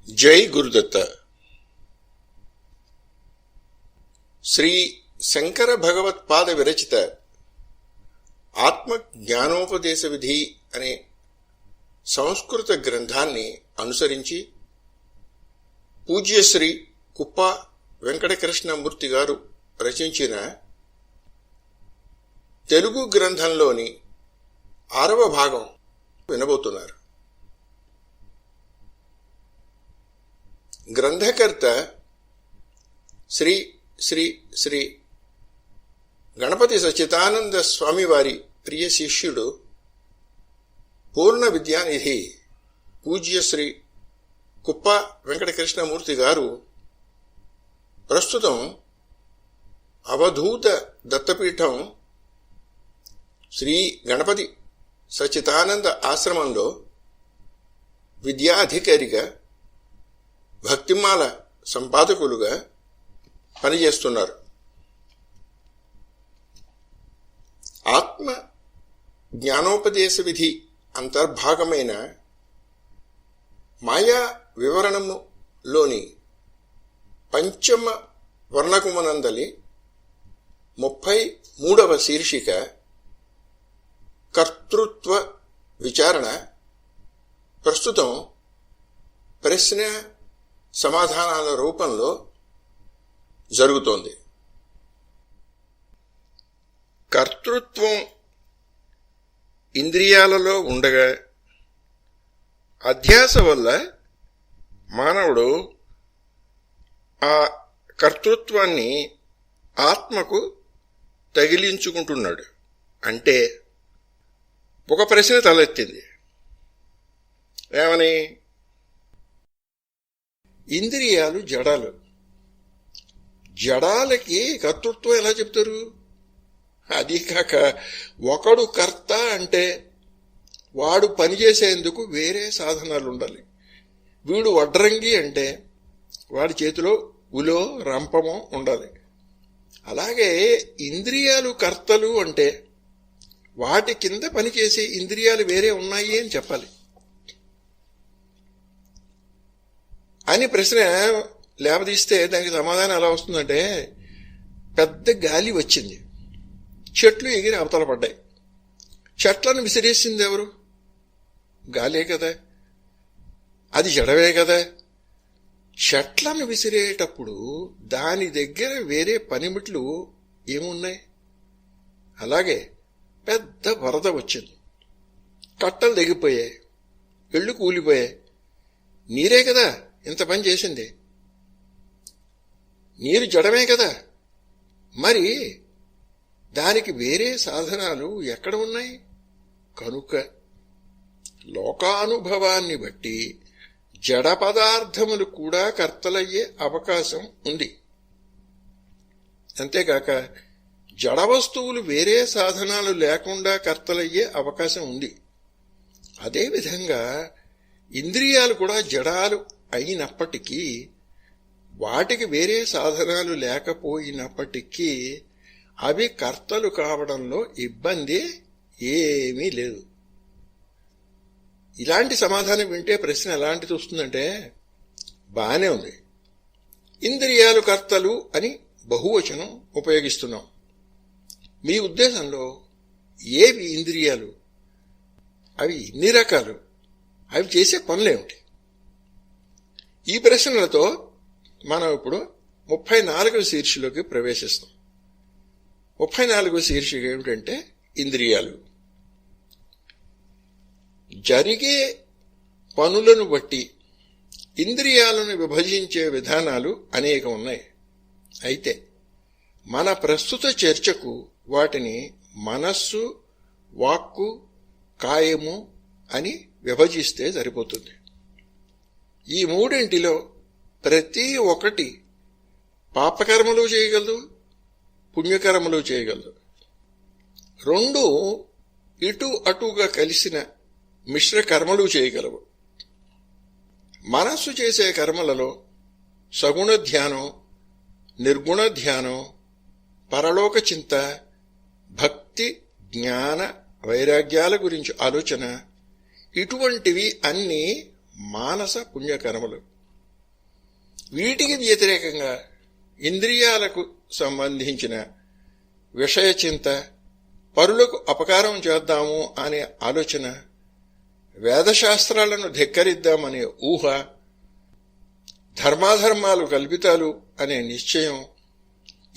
జై గురుదత్త. శ్రీ శంకర భగవత్పాద విరచిత ఆత్మ జ్ఞానోపదేశ విధి అనే సంస్కృత గ్రంథాన్ని అనుసరించి పూజ్యశ్రీ కుప్ప వెంకటకృష్ణమూర్తి గారు రచించిన తెలుగు గ్రంథంలోని 6వ భాగం వినబోతున్నారు. గ్రంథకర్త శ్రీ శ్రీ శ్రీ గణపతి సచ్చిదానంద స్వామివారి ప్రియ శిష్యుడు పూర్ణ విద్యానిధి పూజ్యశ్రీ కుప్ప వెంకటకృష్ణమూర్తి గారు ప్రస్తుతం అవధూత దత్తపీఠం శ్రీ గణపతి సచ్చిదానంద ఆశ్రమంలో విద్యాధికారిగా, భక్తిమాల సంపాదకులుగా పనిచేస్తున్నారు. ఆత్మ జ్ఞానోపదేశ విధి అంతర్భాగమైన మాయా వివరణములోని పంచమ వర్ణకమునందలి 33వ శీర్షిక కర్తృత్వ విచారణ ప్రస్తుతం ప్రశ్న సమాధానాల రూపంలో జరుగుతోంది. కర్తృత్వం ఇంద్రియాలలో ఉండగా అధ్యాస వల్ల మానవుడు ఆ కర్తృత్వాన్ని ఆత్మకు తగిలించుకుంటున్నాడు. అంటే ఒక ప్రశ్న తలెత్తింది. ఏమని? ఇంద్రియాలు జడాలు, జడాలకి కర్తృత్వం ఎలా చెప్తారు? అది కాక ఒకడు కర్త అంటే వాడు పనిచేసేందుకు వేరే సాధనాలు ఉండాలి. వీడు వడ్రంగి అంటే వాడి చేతిలో ఉలో రంపమో ఉండాలి. అలాగే ఇంద్రియాలు కర్తలు అంటే వాటి కింద పనిచేసే ఇంద్రియాలు వేరే ఉన్నాయి అని చెప్పాలి అని ప్రశ్న లేవదీస్తే దానికి సమాధానం ఎలా వస్తుందంటే, పెద్ద గాలి వచ్చింది, చెట్లు ఎగిరి అవతల పడ్డాయి. చెట్లను విసిరేసింది ఎవరు? గాలే కదా, అది జడవే కదా. చెట్లను విసిరేటప్పుడు దాని దగ్గర వేరే పనిముట్లు ఏమున్నాయి? అలాగే పెద్ద వరద వచ్చింది, కట్టలు తెగిపోయాయి, ఇళ్ళు కూలిపోయాయి. నీరే కదా ఇంత పని చేసింది, నీరు జడమే కదా. మరి దానికి వేరే సాధనాలు ఎక్కడ ఉన్నాయి? కనుక లోకానుభవాన్ని బట్టి జడ పదార్థములు కూడా కర్తలయ్యే అవకాశం ఉంది. అంతేకాక జడ వస్తువులు వేరే సాధనాలు లేకుండా కర్తలయ్యే అవకాశం ఉంది. అదేవిధంగా ఇంద్రియాలు కూడా జడాలు అయినప్పటికీ, వాటికి వేరే సాధనాలు లేకపోయినప్పటికీ అవి కర్తలు కావడంలో ఇబ్బంది ఏమీ లేదు. ఇలాంటి సమాధానం వింటే ప్రశ్న ఎలాంటిది వస్తుందంటే, బానే ఉంది, ఇంద్రియాలు కర్తలు అని బహువచనం ఉపయోగిస్తున్నాం. మీ ఉద్దేశంలో ఏవి ఇంద్రియాలు? అవి ఎన్ని రకాలు? అవి చేసే పనులేమిటి? ఈ ప్రశ్నలతో మనం ఇప్పుడు 34వ శీర్షికలోకి ప్రవేశిస్తాం. 34వ శీర్షిక ఏమిటంటే ఇంద్రియాలు. జరిగే పనులను బట్టి ఇంద్రియాలను విభజించే విధానాలు అనేకం ఉన్నాయి. అయితే మన ప్రస్తుత చర్చకు వాటిని మనస్సు, వాక్కు, కాయము అని విభజిస్తే సరిపోతుంది. ఈ మూడింటిలో ప్రతి ఒక్కటి పాపకర్మలు చేయగలదు, పుణ్యకర్మలు చేయగలదు. రెండు ఇటు అటుగా కలిసిన మిశ్ర కర్మలు చేయగలవు. మనస్సు చేసే కర్మలలో సగుణ ధ్యానం, నిర్గుణ ధ్యానం, పరలోక చింత, భక్తి, జ్ఞాన, వైరాగ్యాల గురించి ఆలోచన, ఇటువంటివి అన్నీ మానస పుణ్యకర్మలు. వీటికి వ్యతిరేకంగా ఇంద్రియాలకు సంబంధించిన విషయ చింత, పరులకు అపకారం చేద్దాము అనే ఆలోచన, వేదశాస్త్రాలను ధిక్కరిద్దామనే ఊహ, ధర్మాధర్మాలు కల్పితాలు అనే నిశ్చయం,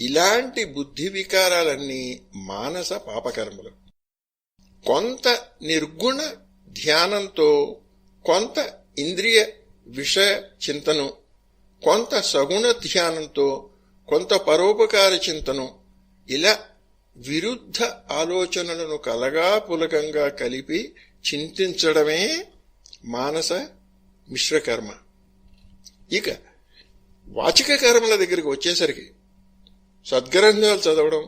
ఇలాంటి బుద్ధి వికారాలన్నీ మానస పాపకర్మలు. కొంత నిర్గుణ ధ్యానంతో, కొంత ఇంద్రియ విషయ చింతను, కొంత సగుణ ధ్యానంతో, కొంత పరోపకార చింతను, ఇలా విరుద్ధ ఆలోచనలను కలగాపులకంగా కలిపి చింతించడమే మానస మిశ్రకర్మ. ఇక వాచిక కర్మల దగ్గరికి వచ్చేసరికి సద్గ్రంథాలు చదవడం,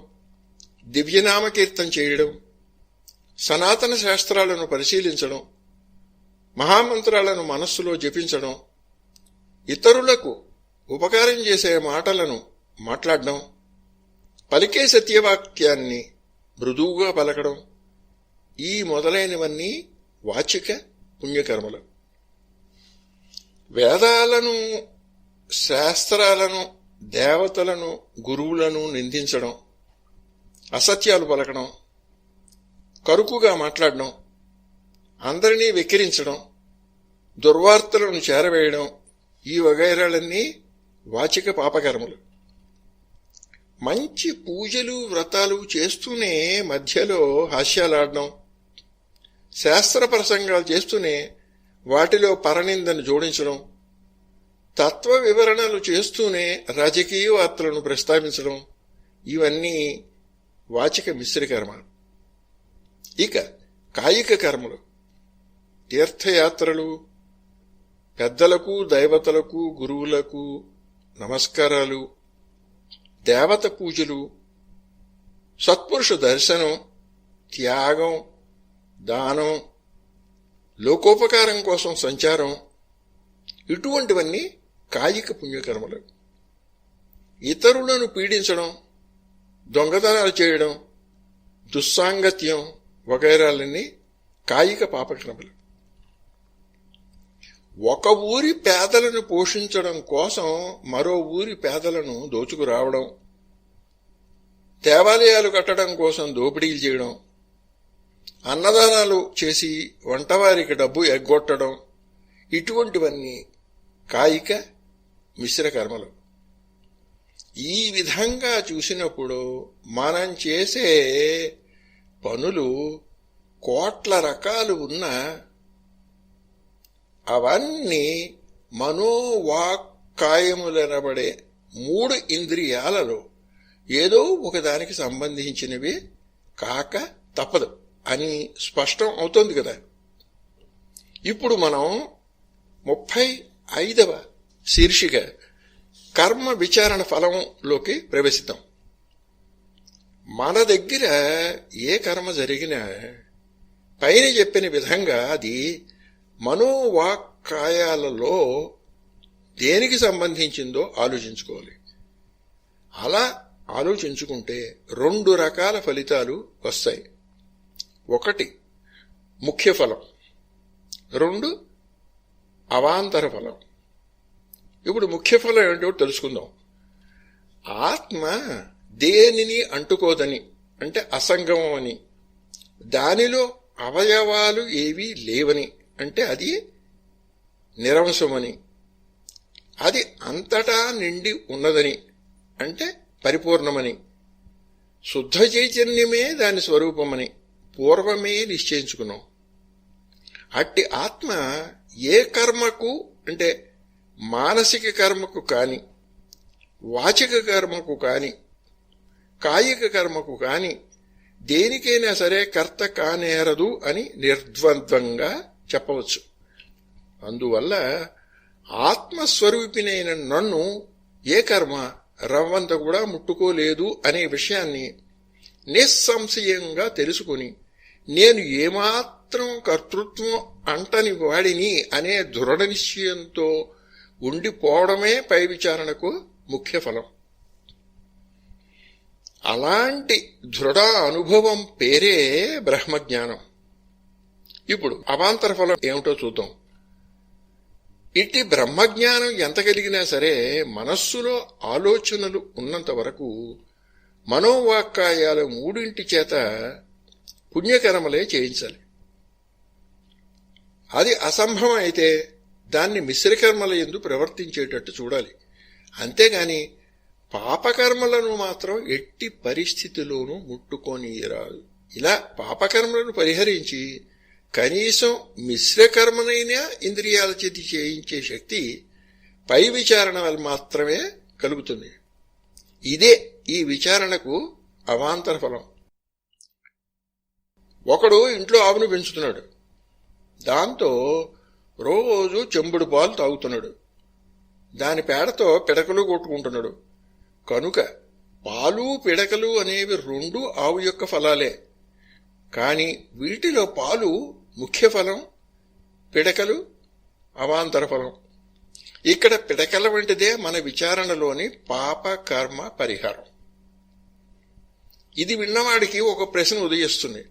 దివ్యనామకీర్తన చేయడం, సనాతన శాస్త్రాలను పరిశీలించడం, మహామంత్రాలను మనస్సులో జపించడం, ఇతరులకు ఉపకారం చేసే మాటలను మాట్లాడడం, పలికే సత్యవాక్యాన్ని మృదువుగా పలకడం, ఈ మొదలైనవన్నీ వాచిక పుణ్యకర్మలు. వేదాలను, శాస్త్రాలను, దేవతలను, గురువులను నిందించడం, అసత్యాలు పలకడం, కరుకుగా మాట్లాడడం, అందరినీ వెక్కిరించడం, దుర్వార్తలను చేరవేయడం, ఈ వగైరాలన్నీ వాచిక పాపకర్మలు. మంచి పూజలు, వ్రతాలు చేస్తూనే మధ్యలో హాస్యాలాడడం, శాస్త్ర ప్రసంగాలు చేస్తూనే వాటిలో పరనిందను జోడించడం, తత్వ వివరణలు చేస్తూనే రాజకీయ వార్తలను ప్రస్తావించడం, ఇవన్నీ వాచిక మిశ్రకర్మ. ఇక కాయిక కర్మలు, తీర్థయాత్రలు, పెద్దలకు, దైవతలకు, గురువులకు నమస్కారాలు, దేవత పూజలు, సత్పురుష దర్శనం, త్యాగం, దానం, లోకోపకారం కోసం సంచారం, ఇటువంటివన్నీ కాయిక పుణ్యకర్మలు. ఇతరులను పీడించడం, దొంగతనాలు చేయడం, దుస్సాంగత్యం వగైరాలన్నీ కాయిక పాపకర్మలు. ఒక ఊరి పేదలను పోషించడం కోసం మరో ఊరి పేదలను దోచుకురావడం, దేవాలయాలు కట్టడం కోసం దోపిడీలు చేయడం, అన్నదానాలు చేసి వంటవారికి డబ్బు ఎగ్గొట్టడం, ఇటువంటివన్నీ కాయిక మిశ్రకర్మలు. ఈ విధంగా చూసినప్పుడు మనం చేసే పనులు కోట్ల రకాలు ఉన్నా అవన్నీ మనోవాక్కాయములనబడే 3 ఇంద్రియాలలో ఏదో ఒకదానికి సంబంధించినవి కాక తప్పదు అని స్పష్టం అవుతోంది కదా. ఇప్పుడు మనం 35వ శీర్షిక కర్మ విచారణ ఫలంలోకి ప్రవేశిద్దాం. మన దగ్గర ఏ కర్మ జరిగినా పైన చెప్పిన విధంగా అది మనోవాక్కాయాలలో దేనికి సంబంధించిందో ఆలోచించుకోవాలి. అలా ఆలోచించుకుంటే 2 రకాల ఫలితాలు వస్తాయి. 1 ముఖ్య ఫలం, 2 అవాంతర ఫలం. ఇప్పుడు ముఖ్య ఫలం ఏంటో తెలుసుకుందాం. ఆత్మ దేనిని అంటుకోదని, అంటే అసంగమం అని, దానిలో అవయవాలు ఏవీ లేవని, అంటే అది నిరంశమని, అది అంతటా నిండి ఉన్నదని, అంటే పరిపూర్ణమని, శుద్ధ చైతన్యమే దాని స్వరూపమని పూర్వమే నిశ్చయించుకున్నాం. అట్టి ఆత్మ ఏ కర్మకు, అంటే మానసిక కర్మకు కాని, వాచిక కర్మకు కాని, కాయిక కర్మకు కాని దేనికైనా సరే కర్త కానేరదు అని నిర్ద్వంద్వంగా చెప్పవచ్చు. అందువల్ల ఆత్మస్వరూపినైన నన్ను ఏ కర్మ రవ్వంత కూడా ముట్టుకోలేదు అనే విషయాన్ని నిస్సంశయంగా తెలుసుకుని నేను ఏమాత్రం కర్తృత్వం అంటని వాడిని అనే దృఢ నిశ్చయంతో ఉండిపోవడమే పై విచారణకు ముఖ్య ఫలం. అలాంటి దృఢ అనుభవం పేరే బ్రహ్మజ్ఞానం. ఇప్పుడు అవాంతర ఫలం ఏమిటో చూద్దాం. ఇట్టి బ్రహ్మజ్ఞానం ఎంత కలిగినా సరే మనస్సులో ఆలోచనలు ఉన్నంత వరకు మనోవాక్కాయాల మూడింటి చేత పుణ్యకర్మలే చేయించాలి. అది అసంభవం అయితే దాన్ని మిశ్రకర్మల యందు ప్రవర్తించేటట్టు చూడాలి. అంతేగాని పాపకర్మలను మాత్రం ఎట్టి పరిస్థితిలోనూ ముట్టుకోనిరాదు. ఇలా పాపకర్మలను పరిహరించి కనీసం మిశ్రకర్మనైనా ఇంద్రియాల చేతి చేయించే శక్తి పై విచారణ వల్ల మాత్రమే కలుగుతుంది. ఇదే ఈ విచారణకు అవాంతర ఫలం. ఒకడు ఇంట్లో ఆవును పెంచుతున్నాడు. దాంతో రోజు చెంబుడు పాలు తాగుతున్నాడు. దాని పేడతో పిడకలు కొట్టుకుంటున్నాడు. కనుక పాలు పిడకలు అనేవి రెండు ఆవు యొక్క ఫలాలే. కాని వీటిలో పాలు ముఖ్య ఫలం, పిడకలు అవాంతర ఫలం. ఇక్కడ పిడకల వంటిదే మన విచారణలోని పాప కర్మ పరిహారం. ఇది విన్నవాడికి ఒక ప్రశ్న ఉదయిస్తుంది.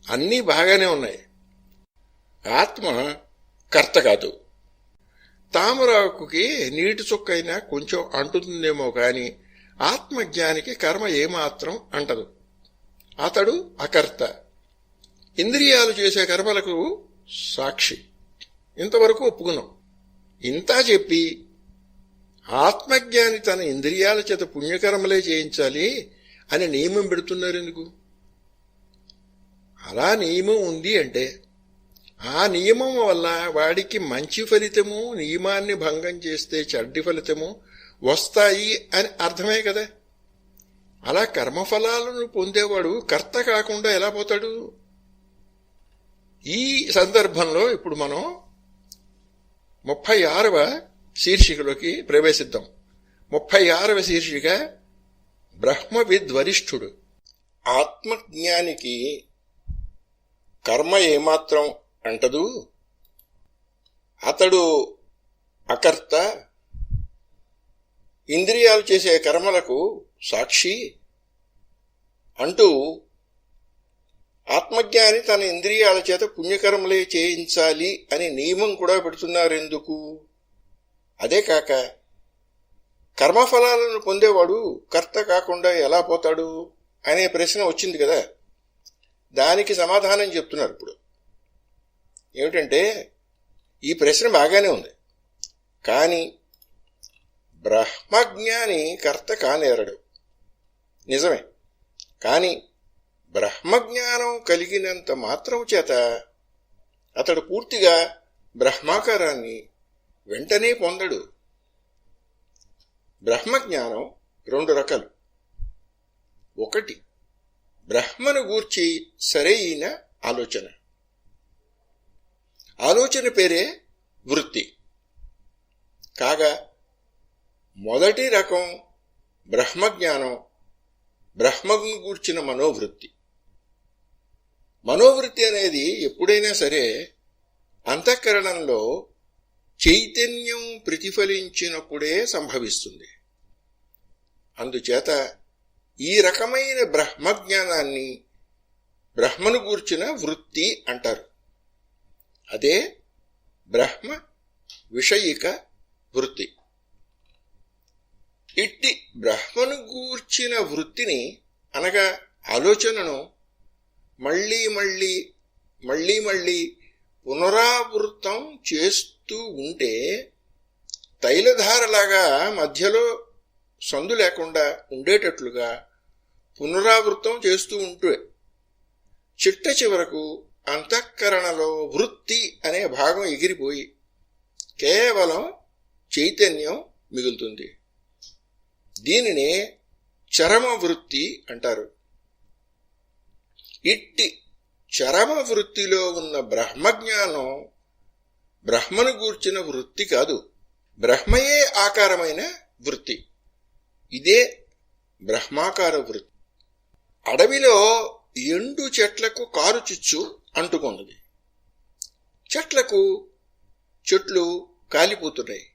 అన్నీ బాగానే ఉన్నాయి. ఆత్మ కర్త కాదు. తామరాకుకి నీటి చుక్కైనా కొంచెం అంటుతుందేమో కాని ఆత్మజ్ఞానికి కర్మ ఏమాత్రం అంటదు. అతడు అకర్త. ఇంద్రియాలు చేసే కర్మలకు సాక్షి. ఇంతవరకు ఒప్పుకున్నాం. ఇంతా చెప్పి ఆత్మజ్ఞాని తన ఇంద్రియాల చేత పుణ్యకర్మలే చేయించాలి అని నియమం పెడుతున్నారు ఎందుకు? అలా నియమం ఉంది అంటే ఆ నియమం వల్ల వాడికి మంచి ఫలితము, నియమాన్ని భంగం చేస్తే చెడ్డి ఫలితము వస్తాయి అని అర్థమే కదా. అలా కర్మఫలాలను పొందేవాడు కర్త కాకుండా ఎలా పోతాడు? ఈ సందర్భంలో ఇప్పుడు మనం 36వ శీర్షికలోకి ప్రవేశిద్దాం. 36వ శీర్షిక బ్రహ్మవిద్వరిష్ఠుడు. ఆత్మజ్ఞానికి కర్మ ఏమాత్రం అంటదు. అతడు అకర్త. ఇంద్రియాలు చేసే కర్మలకు సాక్షి అంటూ ఆత్మజ్ఞాని తన ఇంద్రియాల చేత పుణ్యకర్మలే చేయించాలి అని నియమం కూడా పెడుతున్నారెందుకు? అదే కాక కర్మఫలాలను పొందేవాడు కర్త కాకుండా ఎలా పోతాడు అనే ప్రశ్న వచ్చింది కదా. దానికి సమాధానం చెప్తున్నారు ఇప్పుడు. ఏమిటంటే, ఈ ప్రశ్న బాగానే ఉంది, కానీ బ్రహ్మజ్ఞాని కర్త కానేరడు. నిజమే. కానీ బ్రహ్మజ్ఞానం కలిగినంత మాత్రం చేత అతడు పూర్తిగా బ్రహ్మాకారాన్ని వెంటనే పొందడు. బ్రహ్మజ్ఞానం రెండు రకాలు. ఒకటి బ్రహ్మను గూర్చి సరైన ఆలోచన. ఆలోచన పేరే వృత్తి. కాగా మొదటి రకం బ్రహ్మజ్ఞానం బ్రహ్మను గూర్చిన మనోవృత్తి. మనోవృత్తి అనేది ఎప్పుడైనా సరే అంతఃకరణంలో చైతన్యం ప్రతిఫలించినప్పుడే సంభవిస్తుంది. అందుచేత ఈ రకమైన బ్రహ్మజ్ఞానాన్ని బ్రహ్మను గూర్చిన వృత్తి అంటారు. అదే బ్రహ్మ విషయిక వృత్తి. ఇట్టి బ్రహ్మను గూర్చిన వృత్తిని అనగా ఆలోచనను మళ్ళీ మళ్ళీ పునరావృతం చేస్తూ ఉంటే తైలధారలాగా మధ్యలో సందు లేకుండా ఉండేటట్లుగా పునరావృతం చేస్తూ ఉంటే చిట్ట చివరకు అంతఃకరణలో వృత్తి అనే భాగం ఎగిరిపోయి కేవలం చైతన్యం మిగులుతుంది. దీనినే చరమ వృత్తి అంటారు. ఇట్టి చరమ వృత్తిలో ఉన్న బ్రహ్మజ్ఞానం బ్రహ్మను గూర్చిన వృత్తి కాదు, బ్రహ్మయే ఆకారమైన వృత్తి. ఇదే బ్రహ్మాకార వృత్తి. అడవిలో ఎండు చెట్లకు కారుచిచ్చు అంటుకున్నది. చెట్లు కాలిపోతున్నాయి.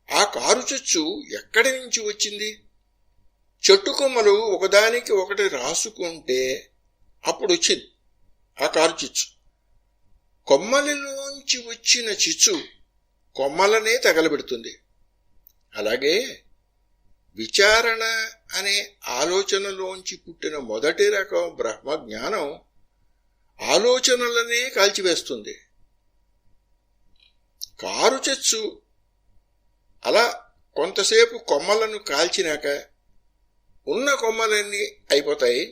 ఆ కారుచిచ్చు ఎక్కడి నుంచి వచ్చింది? చెట్టు కొమ్మలు ఒకదానికి ఒకటి రాసుకుంటే అప్పుడు వచ్చింది ఆ కారుచిచ్చు. కొమ్మలిలోంచి వచ్చిన చిచ్చు కొమ్మలనే తగలబెడుతుంది. అలాగే విచారణ అనే ఆలోచనలోంచి పుట్టిన మొదటి రకం బ్రహ్మజ్ఞానం ఆలోచనలనే కాల్చివేస్తుంది. కారు చెచ్చు అలా కొంతసేపు కొమ్మలను కాల్చినాక ఉన్న కొమ్మలన్నీ అయిపోతాయి.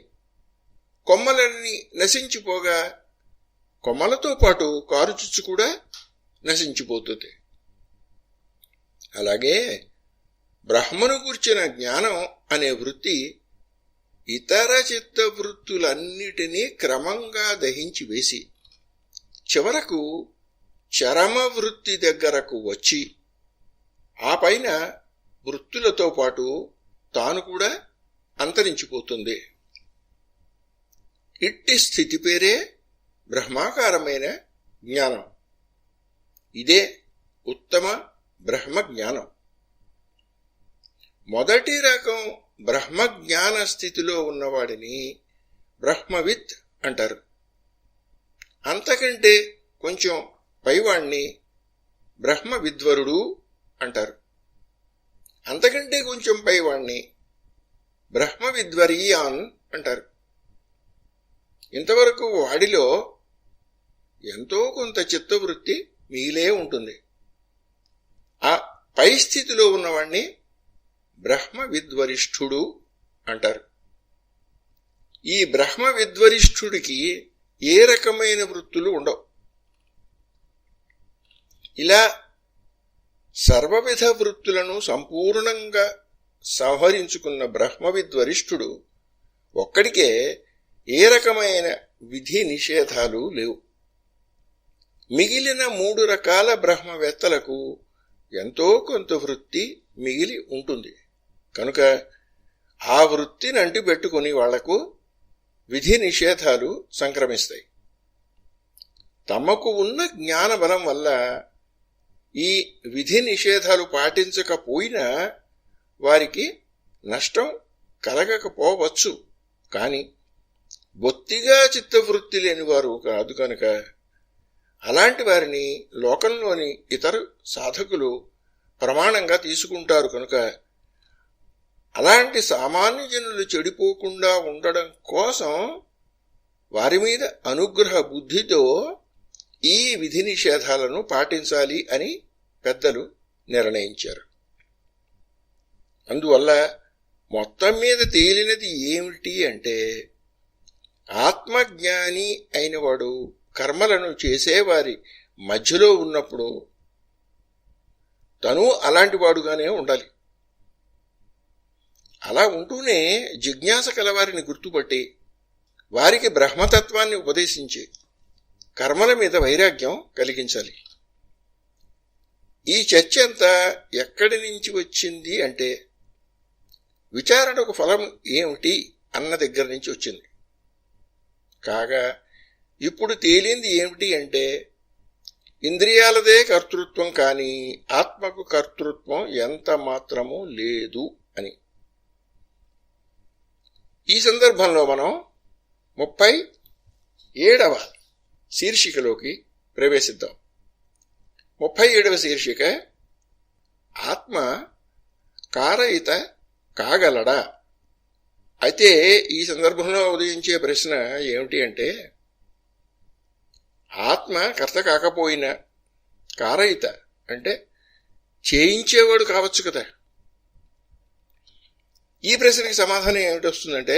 కొమ్మలన్నీ నశించిపోగా కొమ్మలతో పాటు కారు చుచ్చు కూడా నశించిపోతుంది. అలాగే బ్రహ్మను గూర్చిన జ్ఞానం అనే వృత్తి ఇతర చిత్త వృత్తులన్నిటినీ క్రమంగా దహించి వేసి చివరకు చరమ వృత్తి దగ్గరకు వచ్చి ఆ పైన వృత్తులతో పాటు తాను కూడా అంతరించిపోతుంది. ఇట్టి స్థితి పేరే బ్రహ్మాకారమైన జ్ఞానం. ఇదే ఉత్తమ బ్రహ్మ జ్ఞానం. మొదటి రకం బ్రహ్మజ్ఞాన స్థితిలో ఉన్నవాడిని బ్రహ్మవిత్ అంటారు. అంతకంటే కొంచెం పైవాణ్ణి బ్రహ్మ విద్వరుడు అంటారు. అంతకంటే కొంచెం పైవాణ్ణి బ్రహ్మ విద్వరీయాన్ అంటారు. ఇంతవరకు వాడిలో ఎంతో కొంత చిత్తవృత్తి మిగిలే ఉంటుంది. ఆ పై స్థితిలో ఉన్నవాణ్ణి బ్రహ్మ విద్వరిష్ఠుడు అంటారు. ఈ బ్రహ్మ విద్వరిష్ఠుడికి ఏ రకమైన వృత్తులు ఉండవు. ఇలా సర్వవిధ వృత్తులను సంపూర్ణంగా సంహరించుకున్న బ్రహ్మ విద్వరిష్ఠుడు ఒక్కడికే ఏ రకమైన విధి నిషేధాలు లేవు. మిగిలిన 3 రకాల బ్రహ్మవేత్తలకు ఎంతో కొంత వృత్తి మిగిలి ఉంటుంది కనుక ఆ వృత్తిని అంటిపెట్టుకుని వాళ్లకు విధి నిషేధాలు సంక్రమిస్తాయి. తమకు ఉన్న జ్ఞాన బలం వల్ల ఈ విధి నిషేధాలు పాటించకపోయినా వారికి నష్టం కలగకపోవచ్చు. కాని బొత్తిగా చిత్తవృత్తి లేని వారు కాదు కనుక అలాంటి వారిని లోకంలోని ఇతర సాధకులు ప్రమాణంగా తీసుకుంటారు. కనుక అలాంటి సామాన్య జనులు చెడిపోకుండా ఉండడం కోసం వారి మీద అనుగ్రహ బుద్ధితో ఈ విధి నిషేధాలను పాటించాలి అని పెద్దలు నిర్ణయించారు. అందువల్ల మొత్తం మీద తేలినది ఏమిటి అంటే ఆత్మజ్ఞాని అయినవాడు కర్మలను చేసేవారి మధ్యలో ఉన్నప్పుడు తను అలాంటి వాడుగానే ఉండాలి. అలా ఉంటూనే జిజ్ఞాస కలవారిని గుర్తుపట్టి వారికి బ్రహ్మతత్వాన్ని ఉపదేశించి కర్మల మీద వైరాగ్యం కలిగించాలి. ఈ చర్చ అంతా ఎక్కడి నుంచి వచ్చింది అంటే విచారణకు ఫలం ఏమిటి అన్న దగ్గర నుంచి వచ్చింది. కాగా ఇప్పుడు తేలింది ఏమిటి అంటే ఇంద్రియాలదే కర్తృత్వం కానీ ఆత్మకు కర్తృత్వం ఎంత మాత్రమూ లేదు అని. ఈ సందర్భంలో మనం 37వ శీర్షికలోకి ప్రవేశిద్దాం. 37వ శీర్షిక ఆత్మ కారయిత కాగలడా. అయితే ఈ సందర్భంలో ఉదయించే ప్రశ్న ఏమిటి అంటే ఆత్మ కర్త కాకపోయినా కారయిత అంటే చేయించేవాడు కావచ్చు కదా. ఈ ప్రశ్నకి సమాధానం ఏమిటి వస్తుందంటే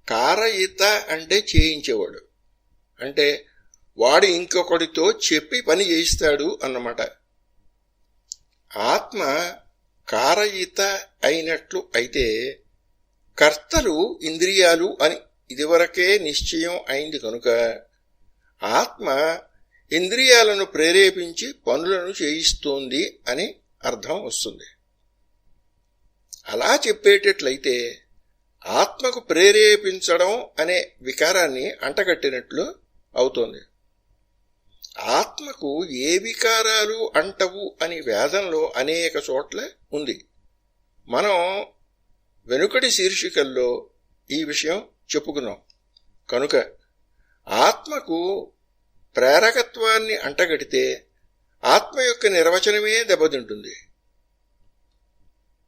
కారయిత అంటే చేయించేవాడు అంటే వాడు ఇంకొకడితో చెప్పి పని చేయిస్తాడు అన్నమాట. ఆత్మ కారయిత అయినట్లు అయితే కర్తలు ఇంద్రియాలు అని ఇదివరకే నిశ్చయం అయింది కనుక ఆత్మ ఇంద్రియాలను ప్రేరేపించి పనులను చేయిస్తోంది అని అర్థం వస్తుంది. అలా చెప్పేటట్లయితే ఆత్మకు ప్రేరేపించడం అనే వికారాన్ని అంటగట్టినట్లు అవుతోంది. ఆత్మకు ఏ వికారాలు అంటవు అని వేదంలో అనేక చోట్ల ఉంది. మనం వెనుకటి శీర్షికల్లో ఈ విషయం చెప్పుకున్నాం. కనుక ఆత్మకు ప్రేరకత్వాన్ని అంటగడితే ఆత్మ యొక్క నిర్వచనమే దెబ్బతింటుంది.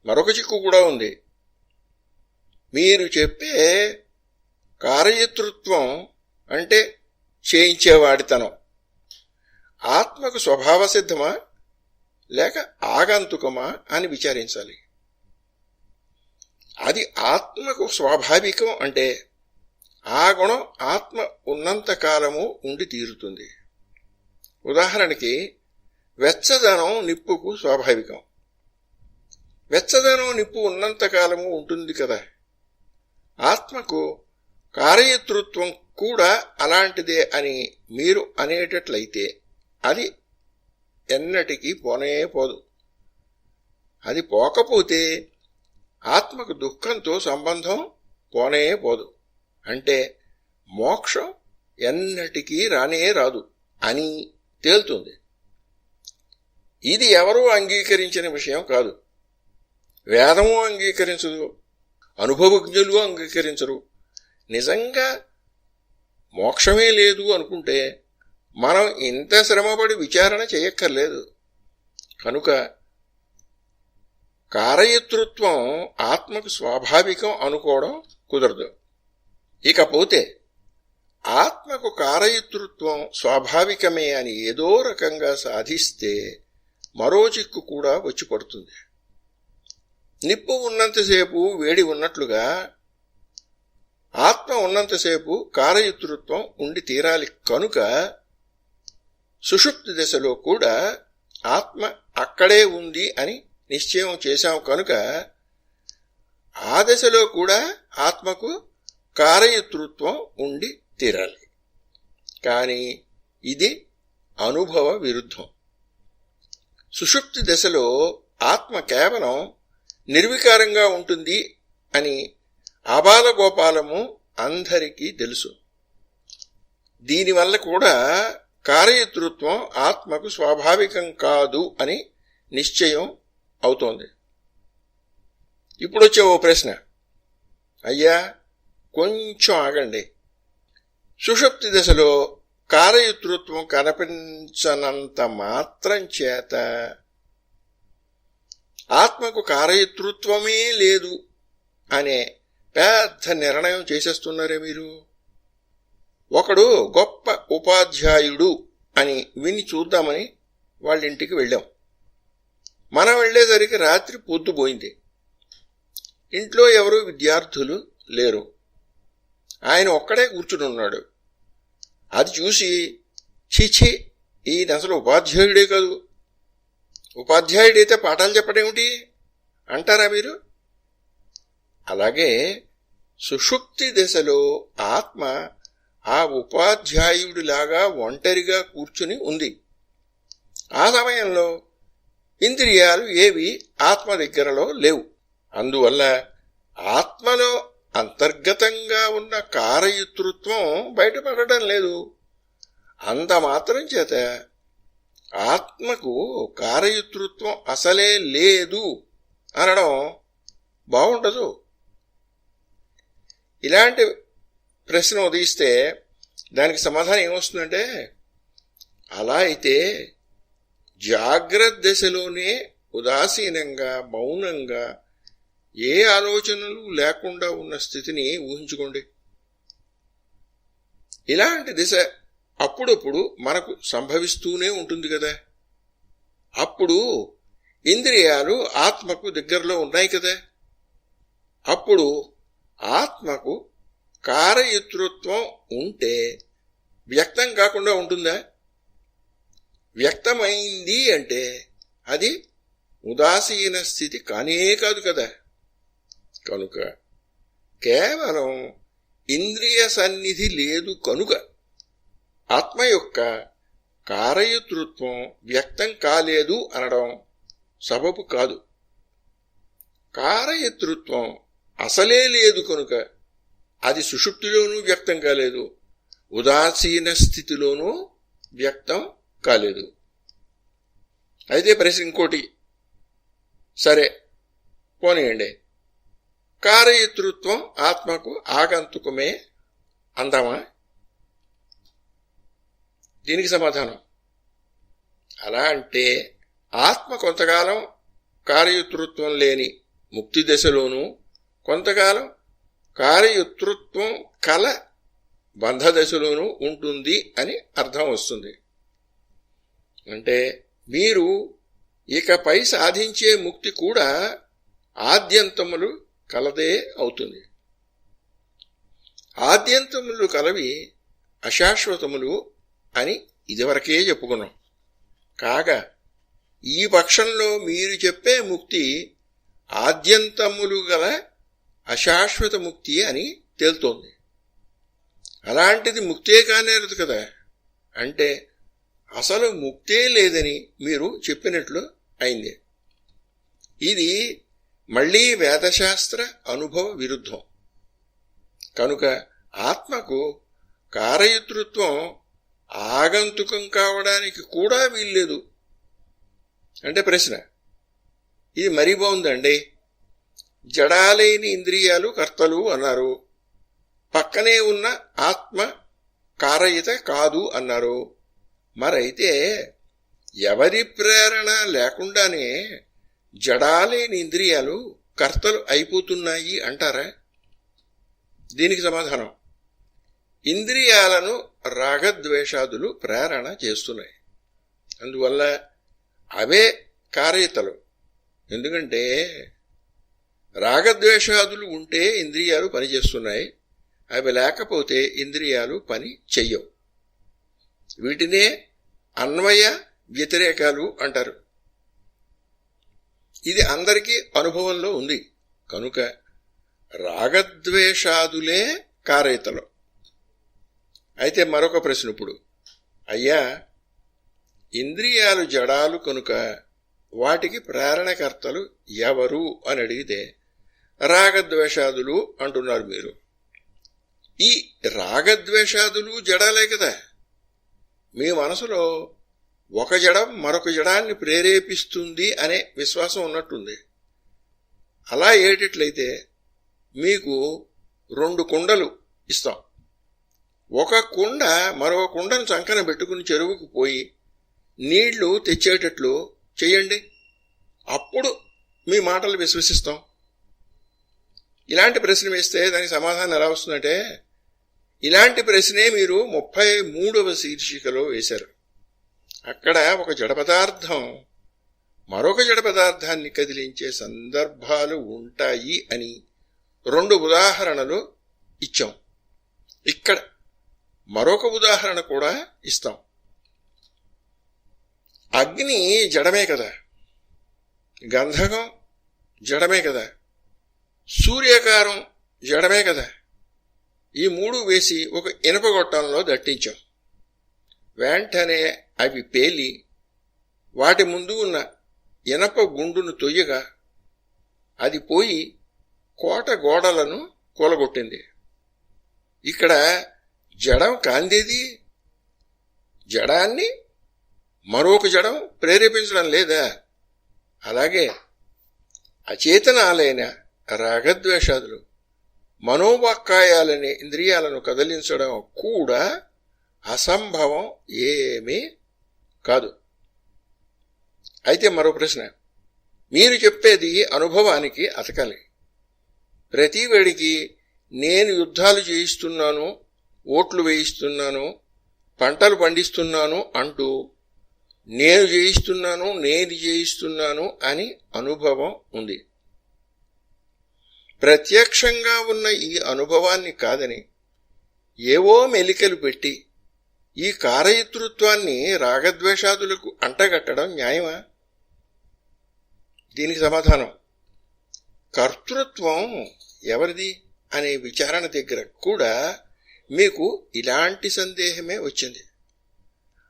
మరొక చిక్కు కూడా ఉంది. మీరు చెప్పే కార్యతృత్వం అంటే చేయించేవాడితనం ఆత్మకు స్వభావ సిద్ధమా లేక ఆగంతుకమా అని విచారించాలి. అది ఆత్మకు స్వాభావికం అంటే ఆ గుణం ఆత్మ ఉన్నంత కాలము ఉండి తీరుతుంది. ఉదాహరణకి వెచ్చదనం నిప్పుకు స్వాభావికం. వెచ్చదనం నిప్పు ఉన్నంత కాలము ఉంటుంది కదా. ఆత్మకు కార్యతృత్వం కూడా అలాంటిదే అని మీరు అనేటట్లయితే అది ఎన్నటికీ పోనే పోదు. అది పోకపోతే ఆత్మకు దుఃఖంతో సంబంధం పోనే పోదు. అంటే మోక్షం ఎన్నటికీ రానే రాదు అని తేలుతుంది. ఇది ఎవరూ అంగీకరించిన విషయం కాదు. వేదము అంగీకరించదు, అనుభవజ్ఞులు అంగీకరించరు. నిజంగా మోక్షమే లేదు అనుకుంటే మనం ఇంత శ్రమపడి విచారణ చేయక్కర్లేదు. కనుక కార్యతృత్వం ఆత్మకు స్వాభావికం అనుకోవడం కుదరదు. ఇకపోతే ఆత్మకు కార్యతృత్వం స్వాభావికమే అని ఏదో రకంగా సాధిస్తే మరో చిక్కు కూడా వచ్చి పడుతుంది. నిప్పు ఉన్నంతసేపు వేడి ఉన్నట్లుగా ఆత్మ ఉన్నంతసేపు కార్యతృత్వం ఉండి తీరాలి. కనుక సుషుప్తి దశలో కూడా ఆత్మ అక్కడే ఉంది అని నిశ్చయం చేశాం. కనుక ఆ దశలో కూడా ఆత్మకు కార్యతృత్వం ఉండి తీరాలి. కానీ ఇది అనుభవ విరుద్ధం. సుషుప్తి దశలో ఆత్మ కేవలం నిర్వికారంగా ఉంటుంది అని ఆబాలగోపాలము అందరికీ తెలుసు. దీనివల్ల కూడా కార్యతృత్వం ఆత్మకు స్వాభావికం కాదు అని నిశ్చయం అవుతోంది. ఇప్పుడొచ్చే ఓ ప్రశ్న, అయ్యా కొంచెం ఆగండి. సుషుప్తి దశలో కార్యతృత్వం కనిపించనంత మాత్రం చేత ఆత్మకు కార్యతృత్వమే లేదు అనే పెద్ద నిర్ణయం చేసేస్తున్నారే మీరు. ఒకడు గొప్ప ఉపాధ్యాయుడు అని విని చూద్దామని వాళ్ళ ఇంటికి వెళ్ళాం. మనం వెళ్లేసరికి రాత్రి పొద్దుపోయింది. ఇంట్లో ఎవరు విద్యార్థులు లేరు. ఆయన ఒక్కడే కూర్చుని ఉన్నాడు. అది చూసి చీచి, ఈయన అసలు ఉపాధ్యాయుడే కాదు, ఉపాధ్యాయుడైతే పాఠాలు చెప్పడేమిటి అంటారా మీరు? అలాగే సుషుప్తి దశలో ఆత్మ ఆ ఉపాధ్యాయుడిలాగా ఒంటరిగా కూర్చుని ఉంది. ఆ సమయంలో ఇంద్రియాలు ఏవి ఆత్మ దగ్గరలో లేవు. అందువల్ల ఆత్మలో అంతర్గతంగా ఉన్న కార్యతృత్వం బయటపడటం లేదు. అంత మాత్రం చేత ఆత్మకు కార్యతృత్వం అసలే లేదు అనడం బాగుండదు. ఇలాంటి ప్రశ్న ఉదయిస్తే దానికి సమాధానం ఏమొస్తుందంటే, అలా అయితే జాగ్రత్త దశలోనే ఉదాసీనంగా మౌనంగా ఏ ఆలోచనలు లేకుండా ఉన్న స్థితిని ఊహించుకోండి. ఇలాంటి దిశ అప్పుడప్పుడు మనకు సంభవిస్తూనే ఉంటుంది కదా. అప్పుడు ఇంద్రియాలు ఆత్మకు దగ్గరలో ఉన్నాయి కదా. అప్పుడు ఆత్మకు కార్యతృత్వం ఉంటే వ్యక్తం కాకుండా ఉంటుందా? వ్యక్తమైంది అంటే అది ఉదాసీన స్థితి కానే కాదు కదా. కనుక కేవలం ఇంద్రియ సన్నిధి లేదు కనుక ఆత్మ యొక్క కార్యతృత్వం వ్యక్తం కాలేదు అనడం సబబు కాదు. కార్యతృత్వం అసలే లేదు కనుక అది సుషుప్తిలోనూ వ్యక్తం కాలేదు, ఉదాసీన స్థితిలోనూ వ్యక్తం కాలేదు. అయితే ప్రశ్న ఇంకోటి, సరే పోనీయండి, కార్యతృత్వం ఆత్మకు ఆగంతుకమే అందామా? దీనికి సమాధానం, అలా అంటే ఆత్మ కొంతకాలం కార్యతృత్వం లేని ముక్తి దశలోనూ, కొంతకాలం కార్యతృత్వం కల బంధ దశలోనూ ఉంటుంది అని అర్థం వస్తుంది. అంటే మీరు ఇకపై సాధించే ముక్తి కూడా ఆద్యంతములు కలదే అవుతుంది. ఆద్యంతములు కలవి అశాశ్వతములు అని ఇదివరకే చెప్పుకున్నాం. కాగా ఈ పక్షంలో మీరు చెప్పే ముక్తి ఆద్యంతములు గల అశాశ్వత ముక్తి అని తేలుతోంది. అలాంటిది ముక్తే కానేరదు కదా. అంటే అసలు ముక్తే లేదని మీరు చెప్పినట్లు అయింది. ఇది మళ్లీ వేదశాస్త్ర అనుభవ విరుద్ధం. కనుక ఆత్మకు కారయతృత్వం ఆగంతుకం కావడానికి కూడా వీల్లేదు. అంటే ప్రశ్న, ఇది మరీ బాగుందండి. జడాలేని ఇంద్రియాలు కర్తలు అన్నారు, పక్కనే ఉన్న ఆత్మ కారయిత కాదు అన్నారు. మరైతే ఎవరి ప్రేరణ లేకుండానే జడాలేని ఇంద్రియాలు కర్తలు అయిపోతున్నాయి అంటారా? దీనికి సమాధానం, ఇంద్రియాలను రాగద్వేషాదులు ప్రేరణ చేస్తున్నాయి. అందువల్ల అవే కారయితలు. ఎందుకంటే రాగద్వేషాదులు ఉంటే ఇంద్రియాలు పనిచేస్తున్నాయి, అవి లేకపోతే ఇంద్రియాలు పని చెయ్యవు. వీటినే అన్వయ వ్యతిరేకాలు అంటారు. ఇది అందరికీ అనుభవంలో ఉంది. కనుక రాగద్వేషాదులే కారయితలు. అయితే మరొక ప్రశ్న ఇప్పుడు, అయ్యా ఇంద్రియాలు జడాలు కనుక వాటికి ప్రేరణకర్తలు ఎవరు అని అడిగితే రాగద్వేషాదులు అంటున్నారు మీరు. ఈ రాగద్వేషాదులు జడాలే కదా. మీ మనసులో ఒక జడం మరొక జడాన్ని ప్రేరేపిస్తుంది అనే విశ్వాసం ఉన్నట్టుంది. అలా ఏటట్లయితే మీకు 2 కుండలు ఇస్తాం. ఒక కుండ మరో కుండను చంకన పెట్టుకుని చెరువుకు పోయి నీళ్లు తెచ్చేటట్లు చెయ్యండి, అప్పుడు మీ మాటలు విశ్వసిస్తాం. ఇలాంటి ప్రశ్న వేస్తే దానికి సమాధానం ఎలా వస్తుందంటే, ఇలాంటి ప్రశ్నే మీరు 33వ శీర్షికలో వేశారు. అక్కడ ఒక జడ పదార్థం మరొక జడ పదార్థాన్ని కదిలించే సందర్భాలు ఉంటాయి అని 2 ఉదాహరణలు ఇచ్చాం. ఇక్కడ మరొక ఉదాహరణ కూడా ఇస్తాం. అగ్ని జడమే కదా, గంధకం జడమే కదా, సూర్యకారం జడమే కదా. ఈ 3 వేసి ఒక ఇనుప గొట్టంలో దట్టించాం. వెంటనే అవి పేలి వాటి ముందు ఉన్న ఇనప గుండును తొయ్యగా అది పోయి కోట గోడలను కూలగొట్టింది. ఇక్కడ జడం కాందేది, జడాన్ని మరొక జడం ప్రేరేపించడం లేదా? అలాగే అచేతనాలైన రాగద్వేషాదులు మనోవాక్కాయాలనే ఇంద్రియాలను కదిలించడం కూడా అసంభవం ఏమీ కాదు. అయితే మరో ప్రశ్న, మీరు చెప్పేది అనుభవానికి అతకాలి. ప్రతి వేడికి నేను యుద్ధాలు చేయిస్తున్నాను, ఓట్లు వేయిస్తున్నాను, పంటలు పండిస్తున్నాను అంటూ నేను చేయిస్తున్నాను అని అనుభవం ఉంది. ప్రత్యక్షంగా ఉన్న ఈ అనుభవాన్ని కాదని ఏవో మెలికలు పెట్టి ఈ కారయతృత్వాన్ని రాగద్వేషాదులకు అంటగట్టడం న్యాయమా? దీనికి సమాధానం, కర్తృత్వం ఎవరిది అనే విచారణ దగ్గర కూడా మీకు ఇలాంటి సందేహమే వచ్చింది.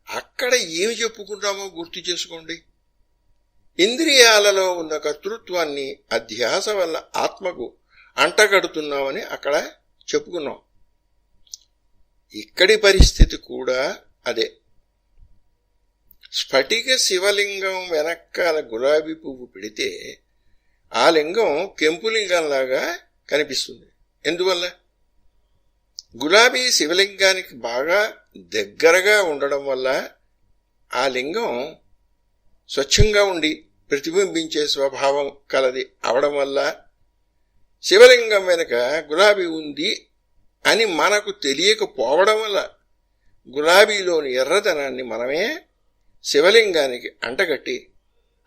అక్కడ ఏమి చెప్పుకుంటామో గుర్తు చేసుకోండి. ఇంద్రియాలలో ఉన్న కర్తృత్వాన్ని అధ్యాస వల్ల ఆత్మకు అంటగడుతున్నామని అక్కడ చెప్పుకున్నాం. ఇక్కడి పరిస్థితి కూడా అదే. స్ఫటిక శివలింగం వెనకాల గులాబీ పువ్వు పెడితే ఆ లింగం కెంపు లింగంలాగా కనిపిస్తుంది. ఎందువల్ల? గులాబీ శివలింగానికి బాగా దగ్గరగా ఉండడం వల్ల ఆ లింగం స్వచ్ఛంగా ఉండి ప్రతిబింబించే స్వభావం కలది అవడం వల్ల శివలింగం వెనుక గులాబీ ఉంది అని మనకు తెలియకపోవడం వల్ల గులాబీలోని ఎర్రదనాన్ని మనమే శివలింగానికి అంటగట్టి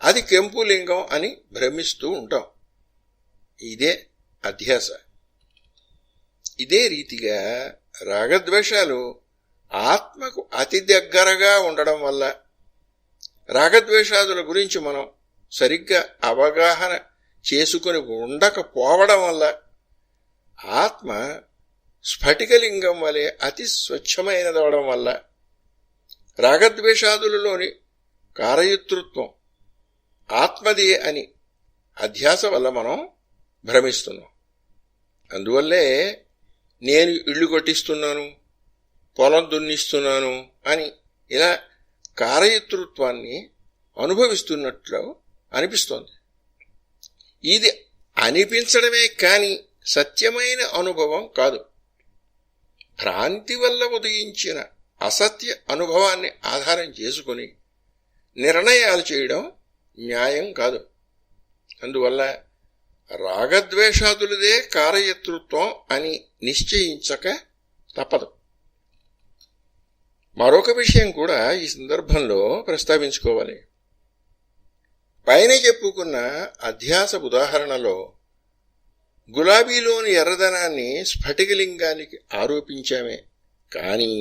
అది కెంపు లింగం అని భ్రమిస్తూ ఉంటాం. ఇదే అధ్యాస. ఇదే రీతిగా రాగద్వేషాలు ఆత్మకు అతి దగ్గరగా ఉండడం వల్ల, రాగద్వేషాదుల గురించి మనం సరిగ్గా అవగాహన చేసుకుని ఉండకపోవడం వల్ల ఆత్మ స్ఫటికలింగం వలె అతి స్వచ్ఛమైనదవడం వల్ల రాగద్వేషాదులలోని కారయతృత్వం ఆత్మదే అని అధ్యాస వల్ల మనం భ్రమిస్తున్నాం. అందువల్లే నేను ఇళ్ళు కొట్టిస్తున్నాను, పొలం దున్నిస్తున్నాను అని ఇలా కారయతృత్వాన్ని అనుభవిస్తున్నట్లు అనిపిస్తోంది. ఇది అనిపించడమే కాని సత్యమైన అనుభవం కాదు. భ్రాంతి వల్ల ఉదయించిన అసత్య అనుభవాన్ని ఆధారం చేసుకుని నిర్ణయాలు చేయడం న్యాయం కాదు. అందువల్ల రాగద్వేషాదులదే కారయతృత్వం అని నిశ్చయించక తప్పదు. మరొక విషయం కూడా ఈ సందర్భంలో ప్రస్తావించుకోవాలి. పైన చెప్పుకున్న అధ్యాస ఉదాహరణలో గులాబీలోని ఎర్రదనాన్ని స్ఫటికలింగానికి ఆరోపించామే కానీ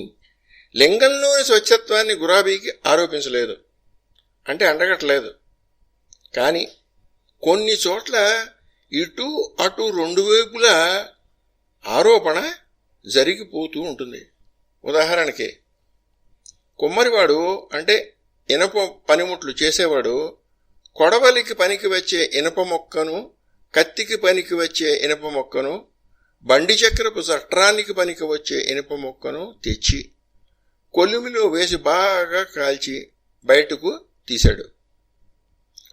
లింగంలోని స్వచ్ఛత్వాన్ని గులాబీకి ఆరోపించలేదు, అంటే అండగట్టలేదు. కానీ కొన్ని చోట్ల ఇటు అటు రెండు వైపులా ఆరోపణ జరిగిపోతూ ఉంటుంది. ఉదాహరణకి కుమ్మరివాడు అంటే ఇనప పనిముట్లు చేసేవాడు కొడవలికి పనికి వచ్చే ఇనప మొక్కను, కత్తికి పనికి వచ్చే ఇనప మొక్కను, బండి చక్రపు చట్రానికి పనికి వచ్చే ఇనప మొక్కను తెచ్చి కొలిమిలో వేసి బాగా కాల్చి బయటకు తీశాడు.